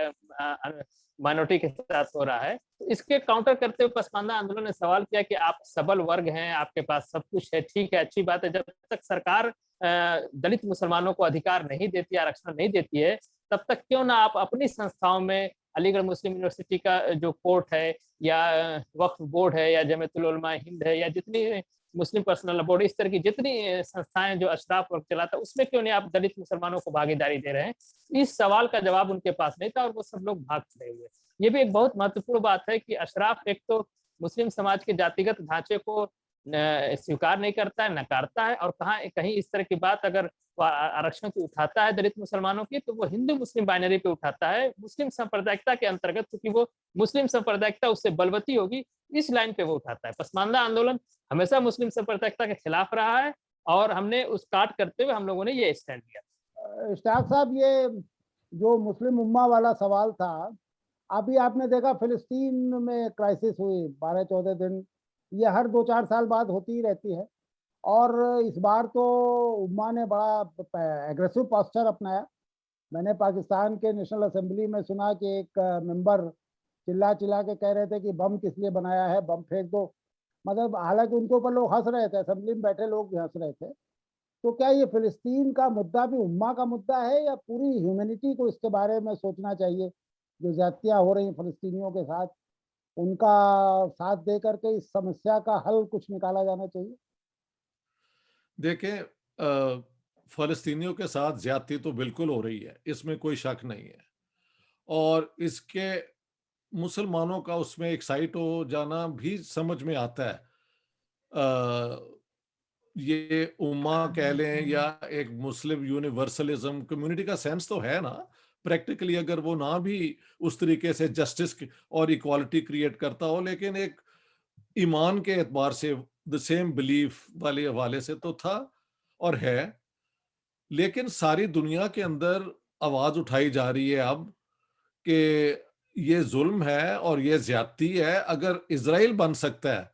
माइनॉरिटी के साथ हो रहा है। तो इसके काउंटर करते हुए पसमानदा आंदोलन ने सवाल किया कि आप सबल वर्ग हैं, आपके पास सब कुछ है, ठीक है, अच्छी बात है, जब तक सरकार दलित मुसलमानों को अधिकार नहीं देती, आरक्षण नहीं देती है, तब तक क्यों ना आप अपनी संस्थाओं में अलीगढ़ मुस्लिम यूनिवर्सिटी का जो कोर्ट है, या वक्फ बोर्ड है, या जमीयतुल उलमा हिंद है, या जितनी मुस्लिम पर्सनल बोर्ड, इस तरह की जितनी संस्थाएं जो अशराफ वर्ग चलाता, उसमें क्यों नहीं आप दलित मुसलमानों को भागीदारी दे रहे हैं? इस सवाल का जवाब उनके पास नहीं था, और वो सब लोग भाग खड़े हुए। ये भी एक बहुत महत्वपूर्ण बात है कि अशराफ एक तो मुस्लिम समाज के जातिगत ढांचे को स्वीकार नहीं करता है, नकारता है। और कहाँ कहीं इस तरह की बात अगर वो आरक्षण की उठाता है दलित मुसलमानों की, तो वो हिंदू मुस्लिम बाइनरी पे उठाता है, मुस्लिम सांप्रदायिकता के अंतर्गत, क्योंकि वो मुस्लिम सांप्रदायिकता उससे बलवती होगी, इस लाइन पे वो उठाता है। पसमानदा आंदोलन हमेशा मुस्लिम सांप्रदायिकता के खिलाफ रहा है, और हमने उस काट करते हुए हम लोगों ने ये स्टैंड लिया। इश्तियाक साहब, ये जो मुस्लिम उम्मा वाला सवाल था, अभी आपने देखा फिलिस्तीन में क्राइसिस हुई 12-14 दिन, ये हर 2-4 साल बाद होती ही रहती है। और इस बार तो उम्मा ने बड़ा एग्रेसिव पोस्चर अपनाया। मैंने पाकिस्तान के नेशनल असेंबली में सुना कि एक मेंबर चिल्ला चिल्ला के कह रहे थे कि बम किस लिए बनाया है, बम फेंक दो। मतलब हालांकि उनके ऊपर लोग हंस रहे थे, असेंबली में बैठे लोग भी हंस रहे थे। तो क्या ये फिलिस्तीन का मुद्दा भी उम्मा का मुद्दा है, या पूरी ह्यूमैनिटी को इसके बारे में सोचना चाहिए? जो ज्यादतियां हो रही हैं फिलिस्तीनियों के साथ, उनका साथ दे करके इस समस्या का हल कुछ निकाला जाना चाहिए। देखें, फ़लस्तीनियों के साथ ज़्यादती तो बिल्कुल हो रही है, इसमें कोई शक नहीं है। और इसके मुसलमानों का उसमें एक्साइट हो जाना भी समझ में आता है। ये उम्मा कह लें या एक मुस्लिम यूनिवर्सलिज्म कम्युनिटी का सेंस तो है ना, प्रैक्टिकली अगर वो ना भी उस तरीके से जस्टिस और इक्वालिटी क्रिएट करता हो, लेकिन एक ईमान के एतबार से द सेम बिलीफ वाले हवाले से तो था और है। लेकिन सारी दुनिया के अंदर आवाज उठाई जा रही है अब कि ये जुल्म है और ये ज्यादती है। अगर इजराइल बन सकता है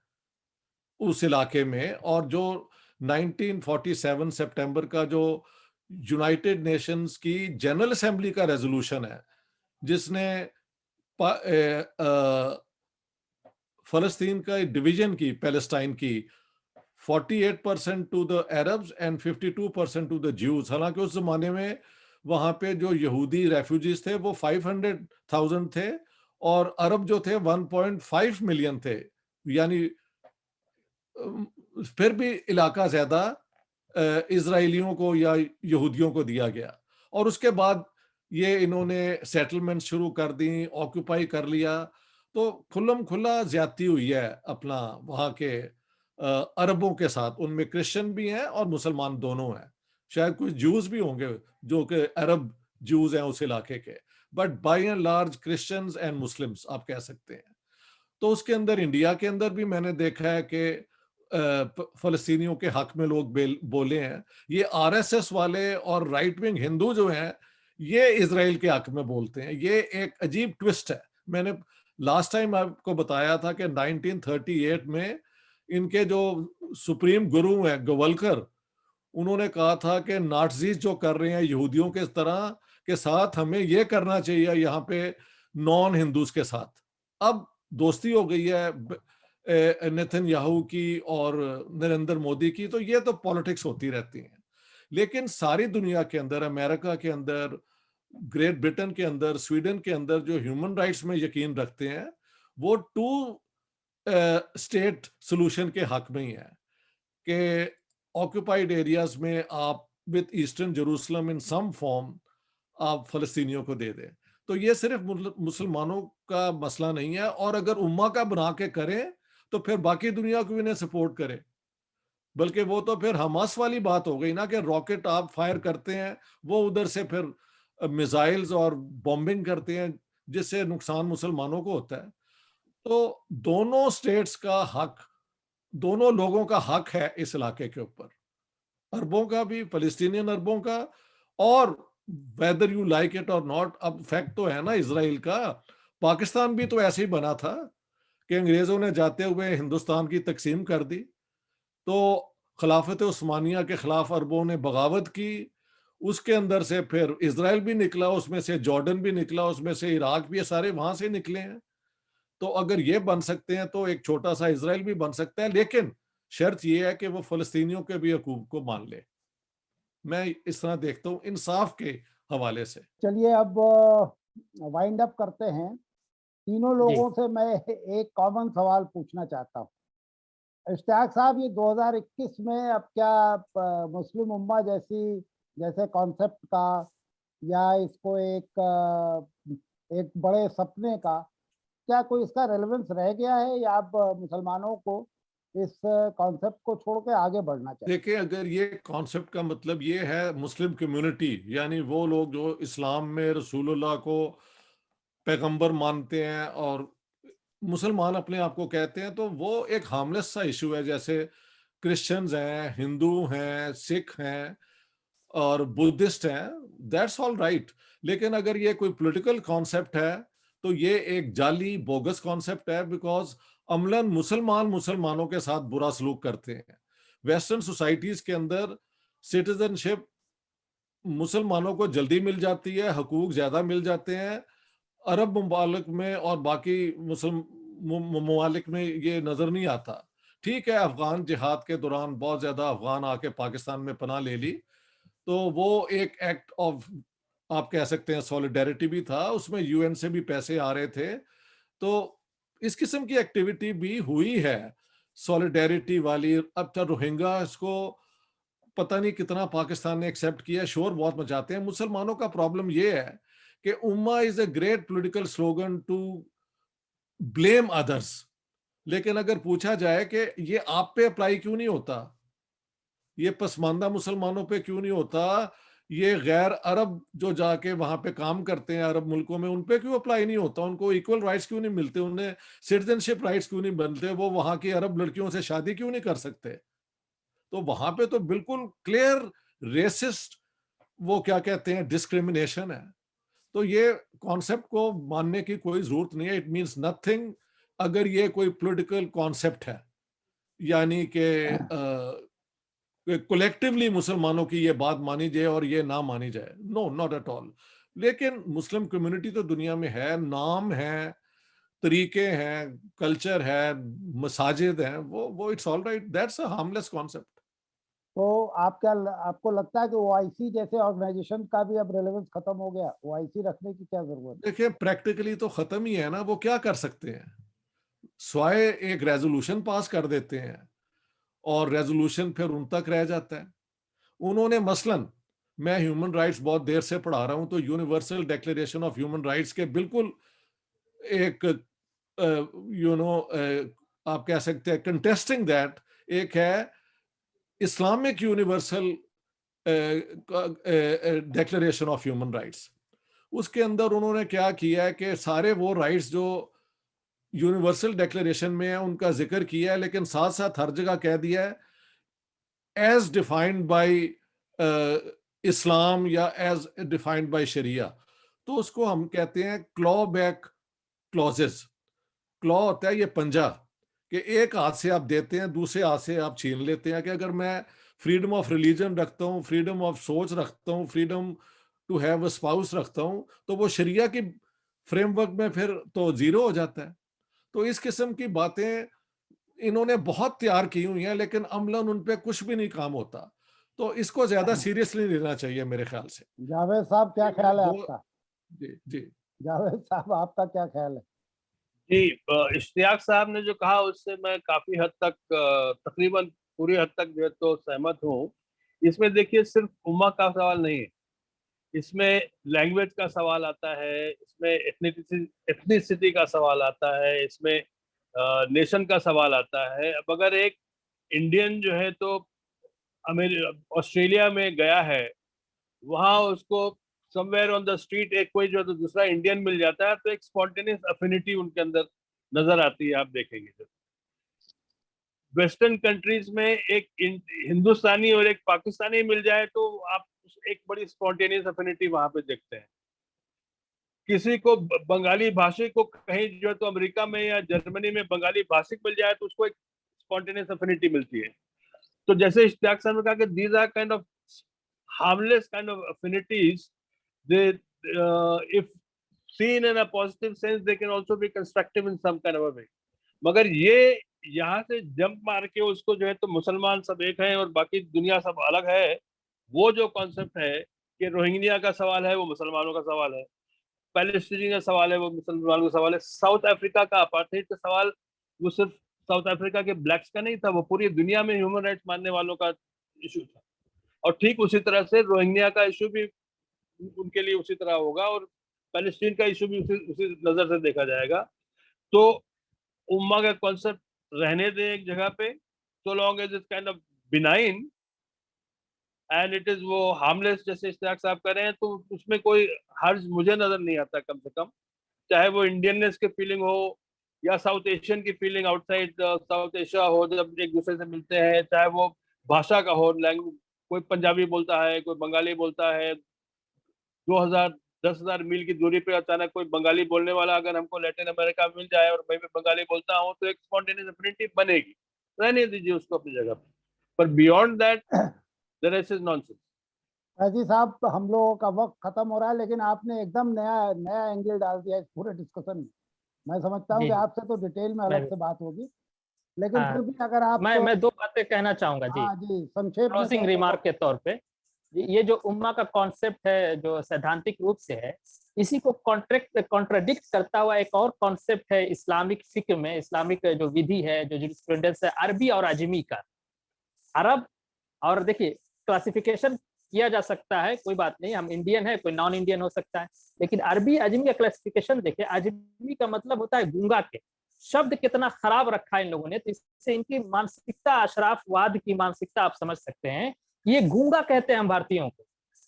उस इलाके में, और जो 1947 सितंबर का जो यूनाइटेड नेशंस की जनरल असेंबली का रेजोल्यूशन है, जिसने फलस्तीन का डिवीजन की, पैलेस्टाइन की 48% to the Arabs and 52% to the Jews. हालांकि उस जमाने में वहां पे जो यहूदी रेफ्यूजीज थे वो 500,000 थे, और अरब जो थे 1.5 मिलियन थे। यानी फिर भी इलाका ज्यादा इजराइलियों को या यहूदियों को दिया गया। और उसके बाद ये इन्होंने सेटलमेंट शुरू कर दी, ऑक्यूपाई कर लिया। तो खुल्लम खुल्ला ज्यादती हुई है अपना वहां के अरबों के साथ। उनमें क्रिश्चियन भी हैं और मुसलमान दोनों हैं, शायद कुछ जूस भी होंगे जो कि अरब जूस हैं उस इलाके के, but by and large Christians and Muslims आप कह सकते हैं। तो उसके अंदर इंडिया के अंदर भी मैंने देखा है कि फलस्तीनियों के हक में लोग बोले हैं। ये आरएसएस वाले और राइट विंग हिंदू जो हैं, ये इजराइल के हक में बोलते हैं। ये एक अजीब ट्विस्ट है। मैंने लास्ट टाइम आपको बताया था कि 1938 में इनके जो सुप्रीम गुरु हैं गवलकर, उन्होंने कहा था कि नाटजीज जो कर रहे हैं यहूदियों के तरह के साथ, हमें ये करना चाहिए यहाँ पे नॉन हिंदूज के साथ। अब दोस्ती हो गई है नेतन्याहू की और नरेंद्र मोदी की, तो ये तो पॉलिटिक्स होती रहती है। लेकिन सारी दुनिया के अंदर, अमेरिका के अंदर, ग्रेट ब्रिटेन के अंदर, स्वीडन के अंदर जो ह्यूमन राइट्स में यकीन रखते हैं, वो टू स्टेट सोल्यूशन के हक में ही है कि ऑक्यूपाइड एरियाज में आप with eastern Jerusalem in some form आप फलस्तीनियों को दे दें। तो ये सिर्फ मुसलमानों का मसला नहीं है, और अगर उम्मा का बना के करें तो फिर बाकी दुनिया को भी इन्हें सपोर्ट करे। बल्कि वो तो फिर हमास वाली बात हो गई ना कि रॉकेट आप फायर करते हैं, वो उधर से फिर मिसाइल्स और बॉम्बिंग करते हैं, जिससे नुकसान मुसलमानों को होता है। तो दोनों स्टेट्स का हक, दोनों लोगों का हक है इस इलाके के ऊपर, अरबों का भी, फलस्तीनियन अरबों का। और वेदर यू लाइक इट और नॉट, अब फैक्ट तो है ना इजराइल का। पाकिस्तान भी तो ऐसे ही बना था कि अंग्रेजों ने जाते हुए हिंदुस्तान की तकसीम कर दी, तो खिलाफत उस्मानिया के खिलाफ अरबों ने बगावत की। उसके अंदर से फिर इजराइल भी निकला, उसमें से जॉर्डन भी निकला, उसमें से इराक भी, ये सारे वहां से निकले हैं। तो अगर ये बन सकते हैं तो एक छोटा सा इजराइल भी बन सकता है, लेकिन शर्त ये है कि वो फलस्तीनियों के भी हकूक को मान ले। मैं इस तरह देखता हूँ इंसाफ के हवाले से। चलिए अब वाइंड अप करते हैं। तीनों जी लोगों से मैं एक कॉमन सवाल पूछना चाहता हूँ। इश्तियाक साहब, ये 2021 में अब क्या मुस्लिम उम्मा जैसे कॉन्सेप्ट का, या इसको एक बड़े सपने का, क्या कोई इसका रेलेवेंस रह गया है, या अब मुसलमानों को इस कॉन्सेप्ट को छोड़ के आगे बढ़ना चाहिए। देखिए, अगर ये कॉन्सेप्ट का मतलब ये है मुस्लिम कम्युनिटी, यानी वो लोग जो इस्लाम में रसूलुल्लाह को पैगंबर मानते हैं और मुसलमान अपने आप को कहते हैं, तो वो एक हार्मलेस सा इशू है। जैसे क्रिश्चियंस हैं, हिंदू हैं, सिख हैं और बुद्धिस्ट हैं, दैट्स ऑल राइट। लेकिन अगर ये कोई पॉलिटिकल कॉन्सेप्ट है तो ये एक जाली बोगस कॉन्सेप्ट है, बिकॉज अमलन मुसलमान मुसलमानों के साथ बुरा सलूक करते हैं। वेस्टर्न सोसाइटीज के अंदर सिटीजनशिप मुसलमानों को जल्दी मिल जाती है, हकूक ज्यादा मिल जाते हैं। अरब ममालिक में और बाकी मुस्लिम ममालिक में ये नजर नहीं आता। ठीक है, अफगान जिहाद के दौरान बहुत ज्यादा अफगान आके पाकिस्तान में पनाह ले ली, तो वो एक एक्ट ऑफ, आप कह सकते हैं, सॉलिडेरिटी भी था, उसमें यूएन से भी पैसे आ रहे थे। तो इस किस्म की एक्टिविटी भी हुई है सॉलिडेरिटी वाली। अब तो रोहिंग्या इसको पता नहीं कितना पाकिस्तान ने एक्सेप्ट किया, शोर बहुत मचाते हैं। मुसलमानों का प्रॉब्लम ये है कि ummah is a great political slogan to blame others, लेकिन अगर पूछा जाए कि ये आप पे अप्लाई क्यों नहीं होता, ये पसमानदा मुसलमानों पे क्यों नहीं होता, ये गैर अरब जो जाके वहां पे काम करते हैं अरब मुल्कों में, उन पे क्यों अप्लाई नहीं होता, उनको इक्वल राइट्स क्यों नहीं मिलते, उन्हें सिटीजनशिप राइट्स क्यों नहीं बनते, वो वहां की अरब लड़कियों से शादी क्यों नहीं कर सकते? तो वहां पे तो बिल्कुल क्लियर रेसिस्ट, वो क्या कहते हैं, डिस्क्रिमिनेशन है। तो ये कॉन्सेप्ट को मानने की कोई जरूरत नहीं है, इट मींस नथिंग अगर ये कोई पॉलिटिकल कॉन्सेप्ट है, यानी कि कलेक्टिवली मुसलमानों की ये बात मानी जाए और ये ना मानी जाए, नो नॉट एट ऑल। लेकिन मुस्लिम कम्युनिटी तो दुनिया में है, नाम है, तरीके हैं, कल्चर है, मसाजिद हैं, वो it's all right, that's a harmless concept. तो आप क्या आपको लगता है कि ओआईसी जैसे ऑर्गेनाइजेशन का भी अब रेलेवेंस खत्म हो गया? ओआईसी रखने की क्या जरूरत है? देखिए, प्रैक्टिकली तो खत्म ही है ना, वो क्या कर सकते हैं, स्वाय एक रेजोल्यूशन पास कर देते हैं और रेजोल्यूशन फिर उन तक रह जाता है। उन्होंने मसलन, मैं ह्यूमन राइट्स बहुत देर से पढ़ा रहा हूं, तो universal declaration of human rights के बिल्कुल एक आप कह सकते हैं कंटेस्टिंग दैट, एक है Islamic universal declaration of human rights. उसके अंदर उन्होंने क्या किया है कि सारे वो राइट्स जो यूनिवर्सल डिक्लेरेशन में है उनका जिक्र किया है, लेकिन साथ साथ हर जगह कह दिया है एज डिफाइंड बाय इस्लाम या एज डिफाइंड बाय शरिया। तो उसको हम कहते हैं क्लॉ बैक क्लॉजेस। क्लॉ होता है ये पंजा, कि एक हाथ से आप देते हैं, दूसरे हाथ से आप छीन लेते हैं। कि अगर मैं फ्रीडम ऑफ रिलीजन रखता हूँ, फ्रीडम ऑफ सोच रखता हूँ, freedom to have a spouse रखता हूँ, तो वो शरिया की फ्रेमवर्क में फिर तो जीरो हो जाता है। तो इस किस्म की बातें इन्होंने बहुत तैयार की हुई हैं, लेकिन अमलन उन पे कुछ भी नहीं काम होता। तो इसको ज्यादा सीरियसली लेना चाहिए मेरे ख्याल से। जावेद साहब क्या ख्याल है आपका? जी जी। जावेद साहब आपका क्या ख्याल है? जी, इश्तियाक साहब ने जो कहा उससे मैं काफी हद तक तकरीबन पूरी हद तक जो है तो सहमत हूँ। इसमें देखिए सिर्फ उम्मा का सवाल नहीं है, इसमें लैंग्वेज का सवाल आता है, इसमें एथनिसिटी का सवाल आता है, इसमें नेशन का सवाल आता है। अब अगर एक इंडियन जो है तो ऑस्ट्रेलिया में गया है, वहां उसको समवेयर ऑन द स्ट्रीट एक कोई जो तो दूसरा इंडियन मिल जाता है, तो एक स्पॉन्टेनियस अफिनिटी उनके अंदर नजर आती है। आप देखेंगे जब वेस्टर्न कंट्रीज में एक हिंदुस्तानी और एक पाकिस्तानी मिल जाए तो आप एक बड़ी स्पॉन्टेनियस अफिनिटी वहां पे देखते हैं। किसी को बंगाली भाषी को कहीं जो है तो अमेरिका में या जर्मनी में बंगाली भाषिक मिल जाए तो उसको एक स्पॉन्टेनियस अफिनिटी मिलती है। तो जैसे इश्तियाक सर ने कहा कि these are kind of harmless kind of affinities, they if seen in a positive sense they can also be constructive in some kind of a way। मगर ये यहाँ से जंप मार के उसको जो है तो मुसलमान सब एक हैं और बाकी दुनिया सब अलग है, वो जो कॉन्सेप्ट है कि रोहिंग्या का सवाल है वो मुसलमानों का सवाल है, पैलेस्टीनी का सवाल है वो मुसलमानों का सवाल है, साउथ अफ्रीका का अपार्थाइड का सवाल वो सिर्फ साउथ अफ्रीका के ब्लैक्स का नहीं था, वो पूरी दुनिया में ह्यूमन राइट्स मानने वालों का इशू था। और ठीक उसी तरह से रोहिंग्या का इशू भी उनके लिए उसी तरह होगा और पैलेस्टीन का इशू भी उसी नजर से देखा जाएगा। तो उम्मा का कॉन्सेप्ट रहने दें एक जगह पे, so long as it's kind of benign and it is वो harmless जैसे इश्तियाक साहब कर रहे हैं, तो उसमें कोई हर्ज मुझे नजर नहीं आता कम से कम, चाहे वो इंडियननेस की फीलिंग हो या साउथ एशियन की फीलिंग आउटसाइड साउथ एशिया हो, जब एक दूसरे से मिलते हैं, चाहे वो भाषा का हो, लैंग्वेज, कोई पंजाबी बोलता है, कोई बंगाली बोलता है, 2000 10,000 मील की दूरी पे अचानक कोई बंगाली बोलने वाला अगर हमको लैटिन अमेरिका में मिल जाए और मैं भी बंगाली बोलता हूँ, तो एक स्पॉन्टेनियस अफिनिटी बनेगी, रहने दीजिए उसको अपनी जगह पे, पर beyond that the rest is nonsense. Faizi साहब, हम लोगों का वक्त खत्म हो रहा है, लेकिन आपने एकदम नया नया एंगल डाल दिया इस पूरे डिस्कशन में। मैं समझता हूँ जी कि आपसे तो डिटेल में मैं अलग भी से बात होगी, लेकिन हाँ फिर भी अगर आप मैं दो बातें कहना चाहूंगा जी, हाँ जी, संक्षेप में क्लोजिंग कहें तो रिमार्क के तौर पे। ये जो उम्मा का कॉन्सेप्ट है जो सैद्धांतिक रूप से है, इसी को कॉन्ट्राडिक्ट करता हुआ एक और कॉन्सेप्ट है इस्लामिक फिक्र में, इस्लामिक जो विधि है, जो जुरिस्प्रूडेंस है, अरबी और अजमी का। अरब और देखिए क्लासिफिकेशन किया जा सकता है, कोई बात नहीं, हम इंडियन है, कोई नॉन इंडियन हो सकता है, लेकिन अरबी अजमी का क्लासिफिकेशन देखिए, अजमी का मतलब होता है गूंगा के। शब्द कितना खराब रखा है इन लोगों ने, तो इससे इनकी मानसिकता, अशराफवाद की मानसिकता आप समझ सकते हैं। ये गूंगा कहते हैं हम भारतीयों को,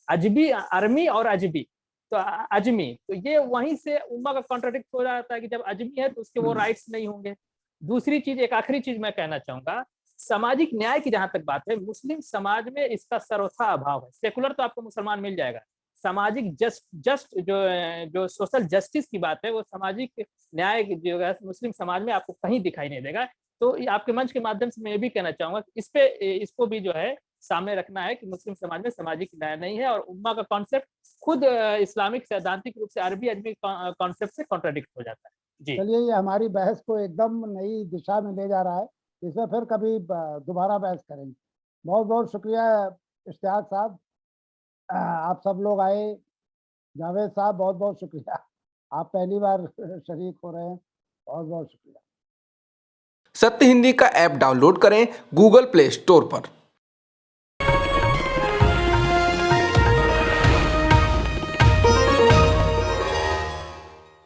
अजबी, अरमी और अजबी, तो अजमी, तो ये वहीं से उम्मा का कॉन्ट्राडिक्ट हो जाता है कि जब अजमी है तो उसके वो राइट्स नहीं होंगे। दूसरी चीज, एक आखिरी चीज मैं कहना चाहूंगा, सामाजिक न्याय की जहां तक बात है, मुस्लिम समाज में इसका सर्वथा अभाव है। सेकुलर तो आपको मुसलमान मिल जाएगा, सामाजिक जस्ट जो सोशल जस्टिस की बात है, वो सामाजिक न्याय जो है मुस्लिम समाज में आपको कहीं दिखाई नहीं देगा। तो आपके मंच के माध्यम से मैं ये भी कहना चाहूंगा कि इसको भी जो है सामने रखना है कि मुस्लिम समाज में सामाजिक न्याय नहीं है, और उम्मा का कॉन्सेप्ट खुद इस्लामिक सैद्धांतिक रूप से अरबी अजमी कॉन्सेप्ट से कॉन्ट्राडिक्ट हो जाता है जी। चलिए, ये हमारी बहस को एकदम नई दिशा में ले जा रहा है, इसमें फिर कभी दोबारा बहस करेंगे। बहुत बहुत शुक्रिया इश्तियाक साहब, आप सब लोग आए। जावेद साहब, बहुत बहुत शुक्रिया, आप पहली बार शरीक हो रहे हैं, बहुत बहुत शुक्रिया। सत्य हिंदी का ऐप डाउनलोड करें गूगल प्ले स्टोर पर।